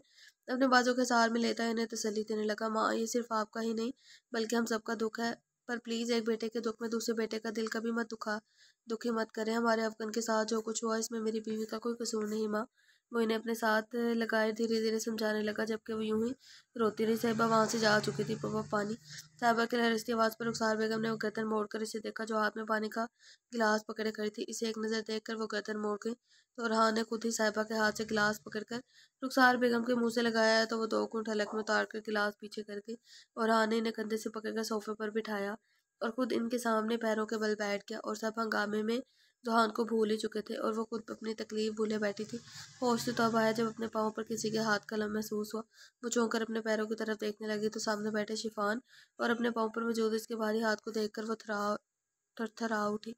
अपने बाजू के सहार में लेता इन्हें तसल्ली देने लगा। माँ, ये सिर्फ आपका ही नहीं बल्कि हम सबका दुख है, पर प्लीज़ एक बेटे के दुख में दूसरे बेटे का दिल कभी मत दुखी मत करें। हमारे अफगन के साथ जो कुछ हुआ इसमें मेरी बीवी का कोई कसूर नहीं माँ। वो इन्हें अपने साथ लगाए धीरे धीरे समझाने लगा, जबकि वो यूं ही रोती रही। साहिबा वहाँ से जा चुकी थी। पापा पानी। साहिबा की लहरती आवाज़ पर रुखसार बेगम ने वो गर्दन मोड़कर इसे देखा, जो हाथ में पानी का गिलास पकड़े खड़ी थी। इसे एक नज़र देखकर वो गर्दन मोड़ गई तो रहान ने खुद ही साहिबा के हाथ से गिलास पकड़कर रुखसार बेगम के मुंह से लगाया, तो वो दो घूंट हलक में उतार कर गिलास पीछे कर गई और रहान ने इन्हें कंधे से पकड़कर सोफे पर बिठाया और खुद इनके सामने पैरों के बल बैठ गया। और सब हंगामे में जोहान को भूल ही चुके थे और वो खुद अपनी तकलीफ भूले बैठी थी। होश तो तब आया जब अपने पाँव पर किसी के हाथ का लम्हा महसूस हुआ। वो चौंक कर अपने पैरों की तरफ देखने लगी तो सामने बैठे शिफान और अपने पाँव पर मौजूद इसके भारी हाथ को देखकर वो थरथरा उठी।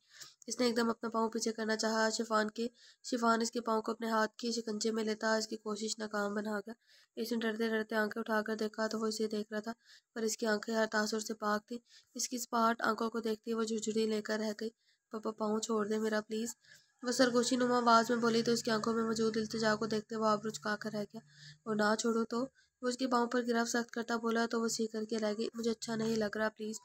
इसने एकदम अपना पाँव पीछे करना चाहा। शिफान इसके पाँव को अपने हाथ की शिकंजे में लेता इसकी कोशिश नाकाम बना गया। इसने डरते डरते आंखें उठाकर देखा तो वो इसे देख रहा था, पर इसकी आंखें हर तासुर से पाक थी। इसकी स्पाट आंखों को देखती वो झुरझुरी लेकर रह गई। पापा पाँव छोड़ दे मेरा प्लीज़, वो सरगोशी नुमा आवाज़ में बोली तो इसकी आंखों में मौजूद इल्तिजा को देखते वो आबरू झुका कर रह गया। और ना छोड़ो तो? वो उसके पाँव पर गिरफ्त सख्त करता बोला तो वो सी करके रह गई। मुझे अच्छा नहीं लग रहा, प्लीज़।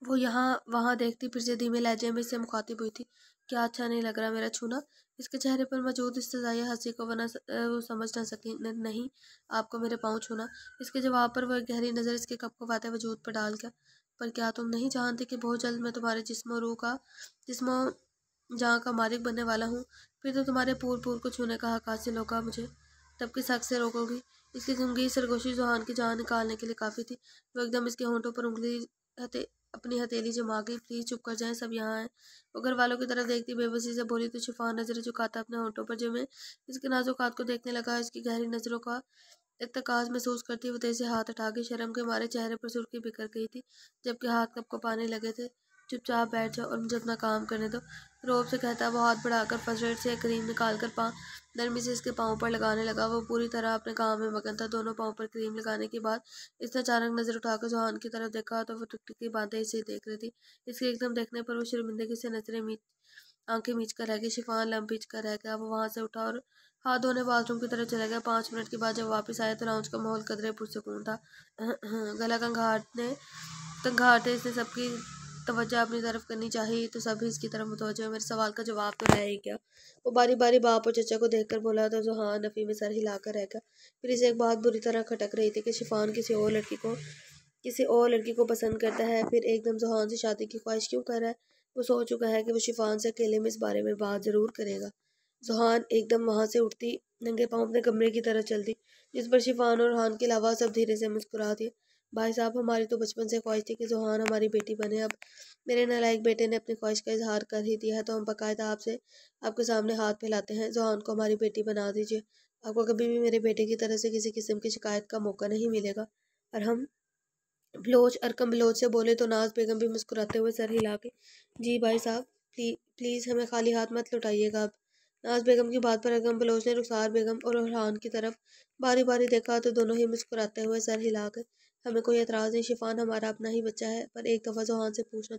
वो यहाँ वहाँ देखती फिर से धीमे लहजे में इससे मुखातिब हुई थी। क्या अच्छा नहीं लग रहा मेरा छूना? इसके चेहरे पर मौजूद इस्तज़ाई हंसी को वो समझ ना सकी। नहीं, आपको मेरे पाँव छूना। इसके जवाब पर वह गहरी नज़र इसके कपकपाते वजूद पर डाल गया। पर क्या तुम नहीं जानती कि बहुत जल्द मैं तुम्हारे जिस्मो जहाँ का मालिक बनने वाला हूँ? फिर तो तुम्हारे पूर को छूने का हक हासिल होगा मुझे। तब किस हक से रोकोगी? इसकी गंभीर सरगोशी जोहान की जान निकालने के लिए काफ़ी थी। वो एकदम इसके होंठों पर उंगली अपनी हथेली जमा गई। प्लीज चुप कर जाएं, सब यहाँ हैं। वो घर वालों की तरफ देखती बेबसी से बोली तो शिफान नजरें झुकाता अपने होंठों पर जमे इसके नाजुक हाथ को देखने लगा। इसकी गहरी नजरों का इत्तेकाज महसूस करती वो तेज से हाथ उठा के शर्म के मारे चेहरे पर सुर्खी बिखर गई थी, जबकि हाथ कप को पाने लगे थे। चुपचाप बैठ जाओ और मुझे अपना काम करने दो, रोब से कहता वो हाथ बढ़ाकर फर्स्ट से क्रीम निकाल कर नरमी से इसके पाँव पर लगाने लगा। वो पूरी तरह अपने काम में मगन था। दोनों पाँव पर क्रीम लगाने के बाद इसने अचानक नजर उठाकर जोहान की तरफ देखा तो वो टुकटुकी बांधे इसे देख रही थी। इसके एकदम देखने पर वो शर्मिंदगी से आंखें मीच कर रह गई। शिफान लम पीच कर रह गया। वो वहां से उठा और हाथ धोने बाथरूम की तरफ चला गया। 5 मिनट के बाद जब वापस आया तो लाउंज का माहौल कदरे पुरसकून था। गला कंघाटे इसने सबकी तवज्जो अपनी तरफ करनी चाहिए तो सभी इसकी तरफ मुतवज्जो। मेरे सवाल का जवाब तो है ही क्या? वो बारी बारी बाप और चचा को देखकर बोला तो जो हाँ नफ़ी में सर हिलाकर रह गया। फिर इसे एक बात बुरी तरह खटक रही थी कि शिफान किसी और लड़की को पसंद करता है, फिर एकदम जुहान से शादी की ख्वाहिश क्यों कर रहा है? वो सोच चुका है कि वो शिफान से अकेले में इस बारे में बात ज़रूर करेगा। जुहान एकदम वहाँ से नंगे पाँव अपने कमरे की तरफ चल दी, जिस पर शिफान और हान के अलावा सब धीरे से मुस्कुरा दिए। भाई साहब, हमारी तो बचपन से ख्वाहिश थी कि जोहान हमारी बेटी बने। अब मेरे नालायक बेटे ने अपनी ख्वाहिश का इजहार कर ही दिया है, तो हम बाकायदा आपसे आपके सामने हाथ फैलाते हैं, जोहान को हमारी बेटी बना दीजिए। आपको कभी भी मेरे बेटे की तरफ से किसी किस्म की शिकायत का मौका नहीं मिलेगा। और हम अरकम बलोच से बोले तो नाज बेगम भी मुस्कुराते हुए सर हिला के, जी भाई साहब, प्लीज़ हमें खाली हाथ मत लौटाइएगा। अब नाज बेगम की बात पर अरकम बलोच ने रुखसार बेगम और रहान की तरफ बारी बारी देखा तो दोनों ही मुस्कुराते हुए सर हिला गए। हमें कोई एतराज़ नहीं शिफान, हमारा अपना ही बच्चा है, पर एक दफ़ा जोहान से पूछना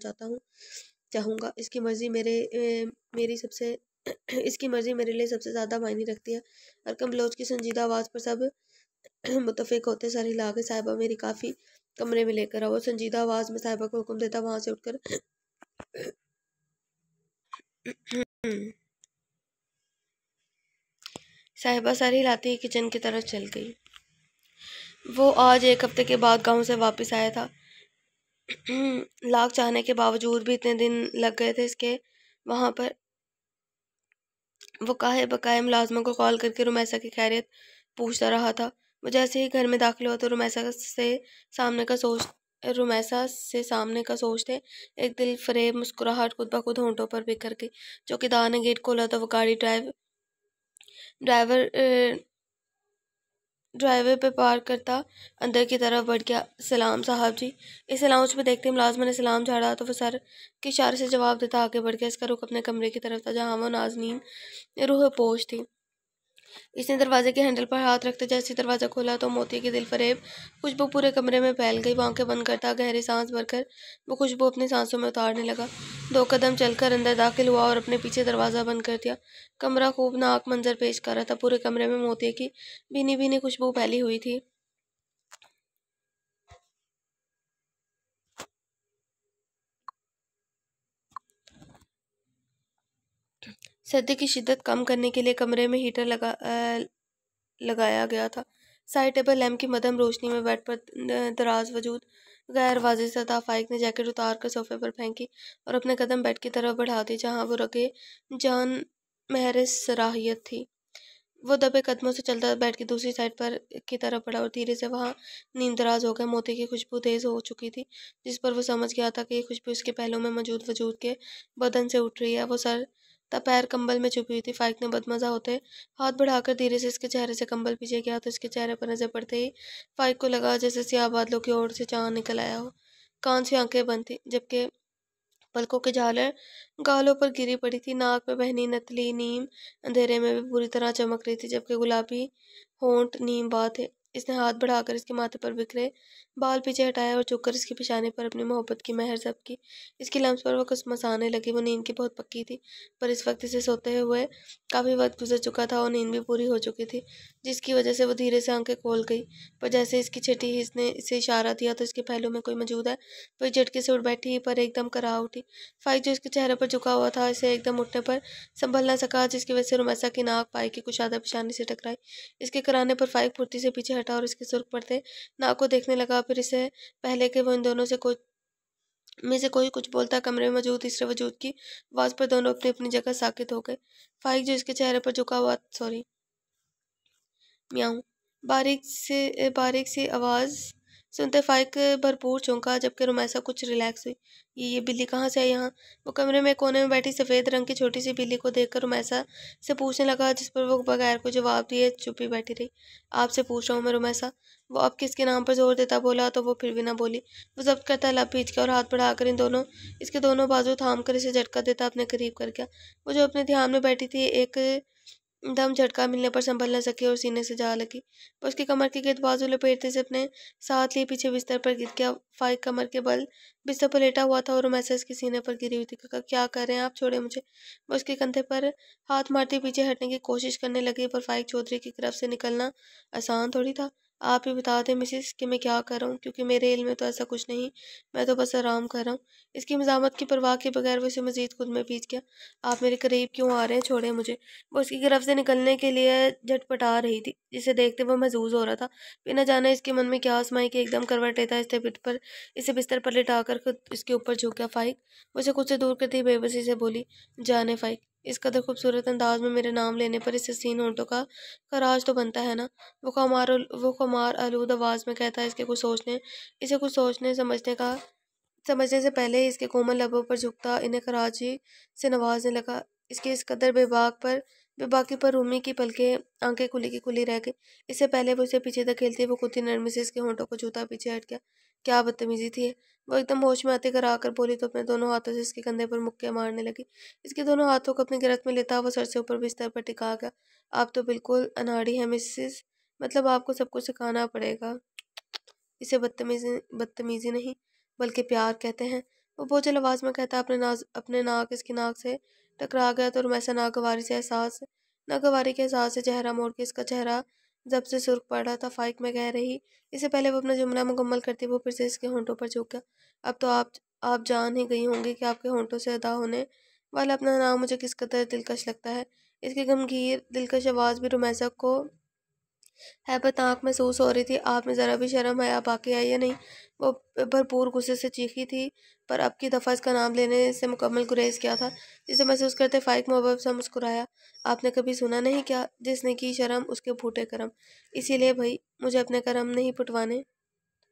चाहूँगा, इसकी मर्जी मेरी सबसे इसकी मर्जी मेरे लिए सबसे ज़्यादा मायने रखती है। अरकम बलोच की संजीदा आवाज़ पर सब मुतफिक होते सर हिला के, साहिबा मेरी काफ़ी कमरे में लेकर आओ। संजीदा आवाज़ में साहिबा को हुक्म देता वहां से उठकर साहिबा सर हिलाती ही किचन की तरफ चल गई। वो आज एक हफ्ते के बाद गांव से वापस आया था। लाख चाहने के बावजूद भी इतने दिन लग गए थे इसके वहां पर। वो काहे बकाए मुलाजमा को कॉल करके रुमैसा की खैरियत पूछता रहा था। वो जैसे ही घर में दाखिल हुआ तो रुमैसा से सामने का सोचते एक दिल फरेब मुस्कुराहट खुद ब खुद होंठों पर बिखर गई। चौकीदार ने गेट खोला तो वो गाड़ी ड्राइवर ड्राइवर पे पार करता अंदर की तरफ बढ़ गया। सलाम साहब जी। इसे लाउंज में देखते मुलाजमा ने सलाम झाड़ा तो वो सर के इशारे से जवाब देता आगे बढ़ गया। इसका रुख अपने कमरे की तरफ था जहां वो नाजनीन रूह पोश थी। इसने दरवाजे के हैंडल पर हाथ रखते जैसे दरवाजा खोला तो मोती की दिल फरेब खुशबू पूरे कमरे में फैल गई। आंखें बंद करता गहरी सांस भरकर वो खुशबू अपनी सांसों में उतारने लगा। 2 कदम चलकर अंदर दाखिल हुआ और अपने पीछे दरवाजा बंद कर दिया। कमरा खूबनाक मंजर पेश कर रहा था। पूरे कमरे में मोती की भीनी भीनी खुशबू फैली हुई थी। सर्दी की शिद्दत कम करने के लिए कमरे में हीटर लगाया गया था। साइड टेबल लैंप की मध्यम रोशनी में बेड पर दराज वजूद गैर वाज़ेह सा था। फाइक ने जैकेट उतार कर सोफे पर फेंकी और अपने कदम बेड की तरफ बढ़ा दी जहां वो रगे जान महर सराहियत थी। वो दबे कदमों से चलता बेड की दूसरी साइड पर की तरफ बढ़ा और धीरे से वहां नींद दराज हो गया। मोती की खुशबू तेज हो चुकी थी जिस पर वो समझ गया था कि ये खुशबू उसके पहलू में मौजूद वजूद के बदन से उठ रही है। वो सर पैर कंबल में छुपी हुई थी। फाइक ने बदमजा होते हाथ बढ़ाकर धीरे से इसके चेहरे से कंबल पीछे किया तो इसके चेहरे पर नजर पड़ते ही फाइक को लगा जैसे सियाह बादलों की ओर से चांद निकल आया हो। कान से आंखें बंद थी जबकि पलकों की झालर गालों पर गिरी पड़ी थी। नाक में बहनी नतली नीम अंधेरे में भी पूरी तरह चमक रही थी जबकि गुलाबी होंठ नीम बा थे। इसने हाथ बढ़ाकर इसके माथे पर बिखरे बाल पीछे हटाया और झुककर इसके पिशाने पर अपनी मोहब्बत की मेहर जब्त की। इसकी लम्स पर वो कुसमसाने लगी। वो नींद की बहुत पक्की थी पर इस वक्त इसे सोते हुए काफी वक्त गुजर चुका था और नींद भी पूरी हो चुकी थी जिसकी वजह से वो धीरे से आंखें खोल गई। पर जैसे इसकी छठी ही इसने इसे इशारा दिया तो इसके पहलू में कोई मौजूद है। वही झटके से उठ बैठी पर एकदम करा उठी। फाइक जो इसके चेहरे पर झुका हुआ था इसे एकदम उठने पर संभल न सका जिसकी वजह से रुमैसा की नाक पाई की कुशादा पेशानी से टकराई। इसके कराने पर फाइक फुर्ती से पीछे हटा और इसके सुर्ख पड़ते नाक को देखने लगा। फिर इसे पहले के वो इन दोनों से कोई कुछ बोलता कमरे में मौजूद तीसरे वजूद की आवाज पर दोनों अपनी अपनी जगह साकित हो गए। फाइक जो इसके चेहरे पर झुका हुआ म्याऊं बारीक सी आवाज सुनते फाइक भरपूर चौंका जबकि रुमैसा कुछ रिलैक्स हुई। ये बिल्ली कहाँ से आई यहाँ? वो कमरे में कोने में बैठी सफेद रंग की छोटी सी बिल्ली को देखकर रुमैसा से पूछने लगा जिस पर वो बगैर कोई जवाब दिए चुपी बैठी रही। आपसे पूछ रहा हूँ मैं रुमैसा। वो अब किसके नाम पर जोर देता बोला तो वो फिर भी ना बोली। वो जब्त करता लब भींच के और हाथ बढ़ाकर इसके दोनों बाजू थाम कर इसे झटका देता अपने करीब कर गया। वो जो अपने ध्यान में बैठी थी एक दम झटका मिलने पर संभल न सकी और सीने से जा लगी। पर उसकी कमर के गिर्द बाजू लपेटते से अपने साथ लिए पीछे बिस्तर पर गिर गया। फाइक कमर के बल बिस्तर पर लेटा हुआ था और रुमैसा इसके सीने पर गिरी हुई थी। काका क्या कर रहे हैं आप? छोड़े मुझे। वो उसके कंधे पर हाथ मारती पीछे हटने की कोशिश करने लगी पर फाइक चौधरी की तरफ से निकलना आसान थोड़ी था। आप ही बता दें मिसिस कि मैं क्या कर रहा हूँ क्योंकि मेरे इल्म में तो ऐसा कुछ नहीं। मैं तो बस आराम कर रहा हूँ। इसकी मजामत की परवाह के बगैर वो इसे मजीद खुद में पीछ गया। आप मेरे करीब क्यों आ रहे हैं? छोड़े मुझे। वो उसकी गिरफ्त से निकलने के लिए झटपटा रही थी जिसे देखते वो महजूज हो रहा था। बिना जाने इसके मन में क्या आसमाई कि एकदम करवट लेता इससे पिठ पर इसे बिस्तर पर लिटाकर खुद इसके ऊपर झुक गया। फाइक उसे खुद से दूर करती बेबसी से बोली, जाने फाइक। इस कदर खूबसूरत अंदाज में मेरे नाम लेने पर इस हसीन होंठों का खराज तो बनता है ना। वो खुमार आलूद आवाज़ में कहता है, इसे कुछ सोचने समझने से पहले ही इसके कोमल लबों पर झुकता इन्हें कराची से नवाजने लगा। इसकी इस कदर बेबाकी पर रूमी की पलकें आंखें खुली की खुली रह गई। इससे पहले वो इसे पीछे धकेलती वो खुद ही नरमी से इसके होंठों को छूता पीछे हट गया। क्या बदतमीजी थी ये। वो एकदम होश में आते कर आकर बोली तो अपने दोनों हाथों से इसके कंधे पर मुक्के मारने लगी। इसके दोनों हाथों को अपनी गिरफ्त में लेता वो सर से ऊपर बिस्तर पर टिका गया। आप तो बिल्कुल अनाड़ी है मिसेस, मतलब आपको सब कुछ सिखाना पड़ेगा। इसे बदतमीजी नहीं बल्कि प्यार कहते हैं। वो बोझल आवाज में कहता, अपने नाक इसकी नाक से टकरा गया तो वैसा नागवारी के एहसास से चेहरा मोड़ के इसका चेहरा जब से सुर्ख पड़ रहा था। फाइक में कह रही इससे पहले वो अपना जुमला मुकम्मल करती वो फिर से इसके होंठों पर झुक गया। अब तो आप जान ही गई होंगी कि आपके होंठों से अदा होने वाला अपना नाम मुझे किस कदर दिलकश लगता है। इसकी गमगीर दिलकश आवाज भी रुमैसा को हैबतनाक महसूस हो रही थी। आप में ज़रा भी शर्म हया बाकी है या नहीं। वो भरपूर गुस्से से चीखी थी, पर अब की दफ़ा इसका नाम लेने से मुकम्मल गुरेज किया था, जिसे महसूस करते फाइक मोहब्बत से मुस्कुराया। आपने कभी सुना नहीं क्या, जिसने की शर्म उसके फूटे करम। इसीलिए भाई मुझे अपने करम नहीं फुटवाने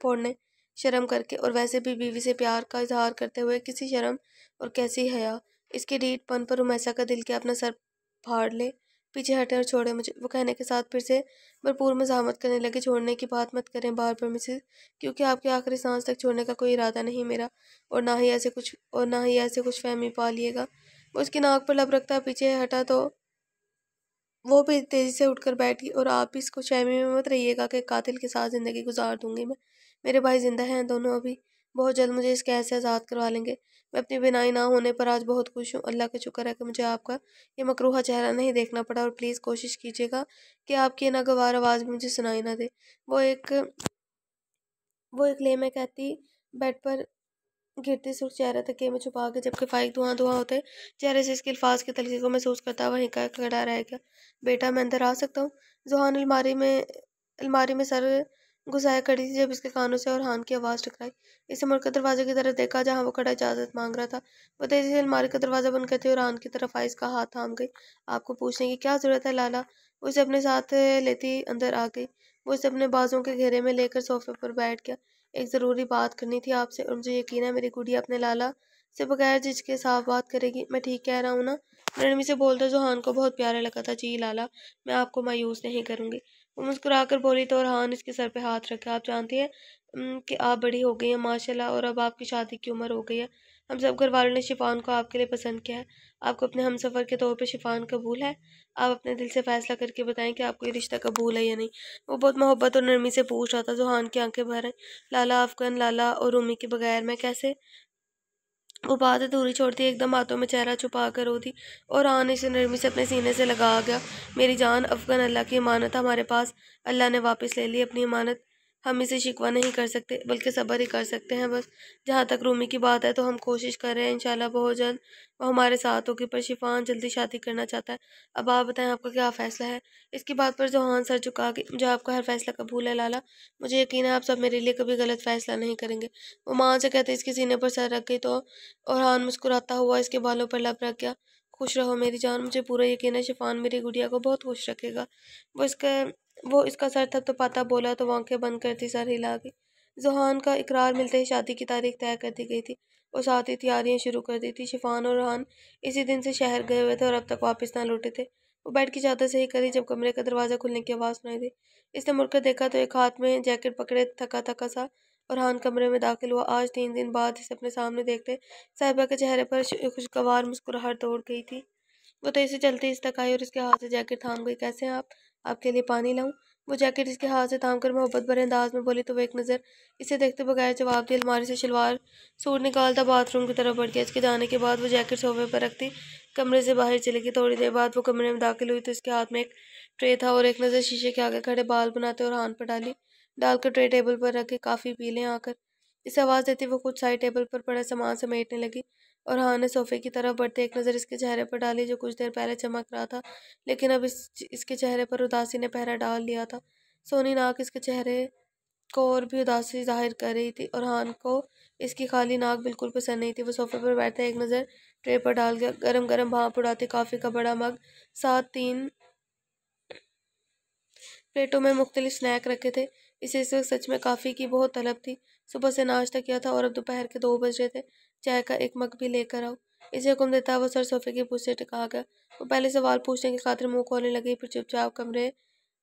फोड़ने शर्म करके, और वैसे भी बीवी से प्यार का इजहार करते हुए किसी शर्म और कैसी हया। इसके डीठ पन पर रुमैसा का दिल के अपना सर फाड़ ले, पीछे हटे और छोड़े मुझे। वो कहने के साथ फिर से भरपूर मजामत करने लगे, छोड़ने की बात मत करें बार बार मिसेस, क्योंकि आपकी आखिरी सांस तक छोड़ने का कोई इरादा नहीं मेरा, और ना ही ऐसे कुछ फहमी पा लिएगा। वो उसकी नाक पर लब रखता पीछे हटा तो वो भी तेजी से उठकर बैठी, और आप भी इसको शहमी में मत रहिएगा कि कातिल के साथ जिंदगी गुजार दूंगी मैं। मेरे भाई जिंदा हैं दोनों अभी, बहुत जल्द मुझे इस कैद से आज़ाद करवा लेंगे। मैं अपनी बिनाई ना होने पर आज बहुत खुश हूँ। अल्लाह का शुक्र है कि मुझे आपका ये मकरूहा चेहरा नहीं देखना पड़ा, और प्लीज़ कोशिश कीजिएगा कि आपकी ये नागवार आवाज़ भी मुझे सुनाई ना दे। वो एक ले मैं कहती बेड पर गिरती सुर्ख चेहरा तकिए में छुपा के, जबकि फाइक धुआं धुआं होते चेहरे से इसके अल्फाज के तलखी को महसूस करता वहीं का खड़ा रह गया। बेटा मैं अंदर आ सकता हूँ। जुहान अलमारी में सर घुसाए खड़ी थी जब इसके कानों से और हान की आवाज़ टकराई। इसे मुड़कर दरवाजे की तरफ देखा जहाँ वो खड़ा इजाज़त मांग रहा था। वो तेजी से अलमारी का दरवाज़ा बंद करते और हान की तरफ आई, इसका हाथ थाम गई। आपको पूछने की क्या ज़रूरत है लाला। वो इसे अपने साथ लेती अंदर आ गई। वो इसे अपने बाजों के घेरे में लेकर सोफे पर बैठ गया। एक ज़रूरी बात करनी थी आपसे, और मुझे यकीन है मेरी गुड़िया अपने लाला से बगैर झिझके साफ बात करेगी। मैं ठीक कह रहा हूँ ना। नरमी से बोलता जोहान को बहुत प्यारा लगा था। जी लाला, मैं आपको मायूस नहीं करूँगी। वो मुस्कुरा कर बोली तो orhan इसके सर पे हाथ रखा। आप जानती है कि आप बड़ी हो गई हैं माशाल्लाह, और अब आपकी शादी की उम्र हो गई है। हम सब घर वालों ने शिफान को आपके लिए पसंद किया है। आपको अपने हमसफ़र के तौर पे शिफान कबूल है। आप अपने दिल से फैसला करके बताएं कि आपको ये रिश्ता कबूल है या नहीं। वो बहुत मोहब्बत और नरमी से पूछ रहा था। जोहान की आंखें भर आई। लाला अफगन, लाला और रूमी के बगैर मैं कैसे। वो बात अधूरी छोड़ती एकदम हाथों में चेहरा छुपा कर रो दी, और आने से नरमी से अपने सीने से लगा गया। मेरी जान अफगन, अल्लाह की अमानत हमारे पास, अल्लाह ने वापस ले ली अपनी अमानत। हम इसे शिकवा नहीं कर सकते बल्कि सब्र ही कर सकते हैं बस। जहाँ तक रूमी की बात है तो हम कोशिश कर रहे हैं, इंशाल्लाह बहुत जल्द वो हमारे साथ होगी, पर शिफान जल्दी शादी करना चाहता है। अब आप बताएं आपका क्या फ़ैसला है। इसकी बात पर जोहान सर झुका के, मुझे आपका हर फैसला कबूल है लाला। मुझे यकीन है आप सब मेरे लिए कभी गलत फैसला नहीं करेंगे। वो माँ से कहते इसके सीने पर सर रख गई तो औरहान मुस्कुराता हुआ इसके बालों पर लब रख गया। खुश रहो मेरी जान, मुझे पूरा यकीन है शिफान मेरी गुड़िया को बहुत खुश रखेगा। वो इसका वो इसका सर थपथपाता बोला तो वो आंखें बंद करती सर हिला गई। जोहान का इकरार मिलते ही शादी की तारीख तय कर दी गई थी, और साथ ही तैयारियां शुरू कर दी थी। शिफान और रोहान इसी दिन से शहर गए हुए थे और अब तक वापस ना लौटे थे। वो बेड की चादर से ही करी जब कमरे का दरवाजा खुलने की आवाज़ सुनाई दी। इसने मुड़कर देखा तो एक हाथ में जैकेट पकड़े थका थका सा फरहान कमरे में दाखिल हुआ। आज 3 दिन बाद इसे अपने सामने देखते साहिबा के चेहरे पर खुशगवार मुस्कुराहट दौड़ गई थी। वो तेजी से चलते इस तक आई और इसके हाथ से जैकेट थाम गई। कैसे हैं आप? आपके लिए पानी लाऊं? वो जैकेट इसके हाथ से थाम कर मोहब्बत भरे अंदाज में बोली तो वो एक नज़र इसे देखते बगैर जवाब दिए अलमारी से शलवार सूट निकालता बाथरूम की तरफ बढ़ गया। इसके जाने के बाद वो जैकेट सोफे पर रखती कमरे से बाहर चली गई। थोड़ी देर बाद वो कमरे में दाखिल हुई तो इसके हाथ में एक ट्रे था, और एक नज़र शीशे के आगे खड़े बाल बनाते और हाथ पर डालकर ट्रे टेबल पर रख के काफ़ी पी लें आकर। इसे आवाज़ देती वो कुछ साइड टेबल पर पड़ा सामान समेटने लगी, और हाँ ने सोफे की तरफ बढ़ते एक नज़र इसके चेहरे पर डाली जो कुछ देर पहले चमक रहा था, लेकिन अब इसके चेहरे पर उदासी ने पहरा डाल लिया था। सोनी नाक इसके चेहरे को और भी उदासी जाहिर कर रही थी और हान को इसकी खाली नाक बिल्कुल पसंद नहीं थी। वो सोफे पर बैठे एक नज़र ट्रे पर डाल गया। गरम गरम भाप उड़ाते कॉफ़ी का बड़ा मग, साथ 3 प्लेटों में मुख्तलिफ स्नैक रखे थे। इसे इस वक्त सच में काफ़ी की बहुत तलब थी। सुबह से नाश्ता किया था और अब दोपहर के 2 बज रहे थे। चाय का एक मग भी लेकर आओ। इसे हुक्म देता वो सर सोफे की पूछ से टिका गया। वो पहले सवाल पूछने की खातिर मुंह खोलने लगी, फिर चुपचाप कमरे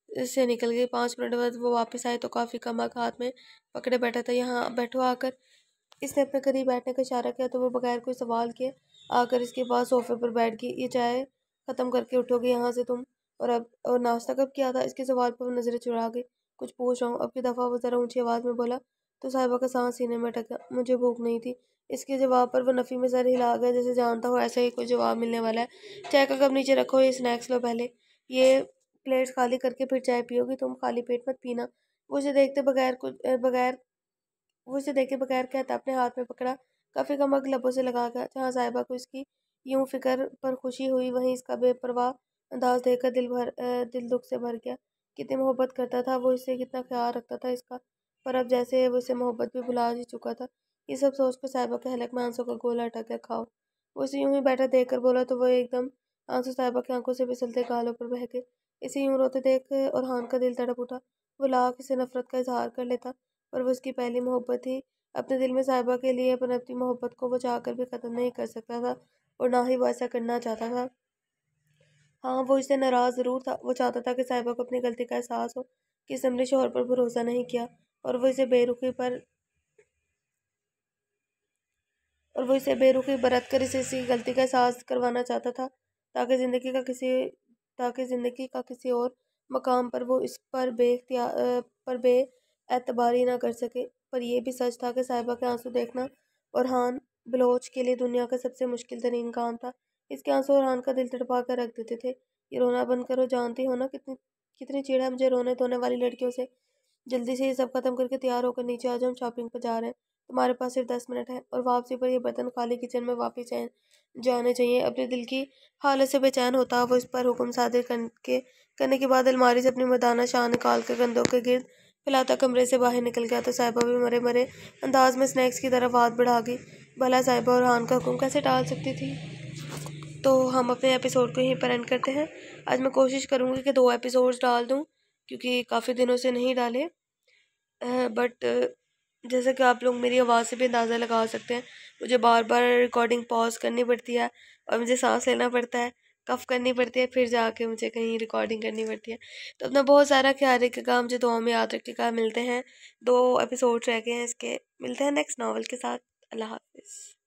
से निकल गई। 5 मिनट बाद वो वापस आए तो कॉफ़ी का मग हाथ में पकड़े बैठा था। यहाँ बैठो आकर। इसने अपने करीब बैठने का इशारा किया तो वो बगैर कोई सवाल किए आकर इसके पास सोफे पर बैठ गई। ये चाय खत्म करके उठोगे यहाँ से तुम? और नाश्ता कब किया था? इसके सवाल पर वो नजरें चुरा गई। कुछ पूछ रहा हूँ। अब की दफा वो जरा ऊंची आवाज में बोला तो साहिबा का सांस सीने में अटक गया। मुझे भूख नहीं थी। इसके जवाब पर वो नफी में सर हिला गया, जैसे जानता हो ऐसा ही कोई जवाब मिलने वाला है। चाय का कप नीचे रखो, ये स्नैक्स लो पहले। ये प्लेट्स खाली करके फिर चाय पियोगी तुम, खाली पेट मत पीना। वो उसे देखते बगैर कुछ बगैर वो इसे देखे बगैर कहता अपने हाथ में पकड़ा काफी का मग लबों से लगा गया। जहाँ साहिबा को इसकी यूं फिक्र पर खुशी हुई, वहीं इसका बेपरवाह अंदाज देखकर दिल दुख से भर गया। कितनी मोहब्बत करता था वो इससे, कितना ख्याल रखता था इसका, पर अब जैसे वो इसे मोहब्बत भी भुला ही चुका था। ये सब सोचकर साहिबा के हलक में आंसू का गोला अटक गया। खाओ। वो इसे यूं ही बैठा देख कर बोला तो वो एकदम आंसू साहिबा की आंखों से फिसलते गालों पर बह गए। इसे यूं रोते देख और हान का दिल तड़प उठा। वो लाख इसे नफरत का इजहार कर लेता, पर वो उसकी पहली मोहब्बत थी। अपने दिल में साहिबा के लिए पनपती मोहब्बत को वो चाहकर भी खत्म नहीं कर सकता था और ना ही वो ऐसा करना चाहता था। हाँ, वो इससे नाराज जरूर था। वो चाहता था कि साहिबा को अपनी गलती का एहसास हो कि इसने अपने शौहर पर भरोसा नहीं किया, और वो इसे बेरुखी पर और वो इसे बेरुखी बरत कर इसे इसी गलती का एहसास करवाना चाहता था, ताकि जिंदगी का किसी और मकाम पर वो इस पर बेएतबारी ना कर सके। पर यह भी सच था कि साहिबा के आंसू देखना और बलोच के लिए दुनिया का सबसे मुश्किल तरीन काम था। इसके आंसू और का दिल तड़पा कर रख देते थे। ये रोना बंद करो, जानती हो ना कितनी कितनी चिढ़ है मुझे रोने धोने वाली लड़कियों से। जल्दी से ये सब खत्म करके तैयार होकर नीचे आ जाओ, हम शॉपिंग पर जा रहे हैं। तुम्हारे पास सिर्फ 10 मिनट है और वापसी पर ये बर्तन खाली किचन में वापस जाने चाहिए। अपने दिल की हालत से बेचैन होता वो इस पर हुक्म सादिर करने के बाद अलमारी से अपनी मर्दाना शान निकाल कर कंधों के गिर्द फैलाता कमरे से बाहर निकल गया तो साहिबा भी मरे मरे अंदाज में स्नैक्स की तरफ हाथ बढ़ा गई। भला साहिबा और हान का हुक्म कैसे टाल सकती थी? तो हम अपने एपिसोड को यहीं पर एंड करते हैं। आज मैं कोशिश करूँगी कि 2 एपिसोड्स डाल दूँ, क्योंकि काफ़ी दिनों से नहीं डाले। बट जैसे कि आप लोग मेरी आवाज़ से भी अंदाज़ा लगा सकते हैं, मुझे बार बार रिकॉर्डिंग पॉज करनी पड़ती है और मुझे सांस लेना पड़ता है, कफ करनी पड़ती है, फिर जाके मुझे कहीं रिकॉर्डिंग करनी पड़ती है। तो अपना बहुत सारा ख्याल रखिएगा, मुझे दुआ में याद रखिएगा। मिलते हैं, 2 एपिसोड रह गए हैं इसके। मिलते हैं नेक्स्ट नावल के साथ। अल्लाह हाफिज़।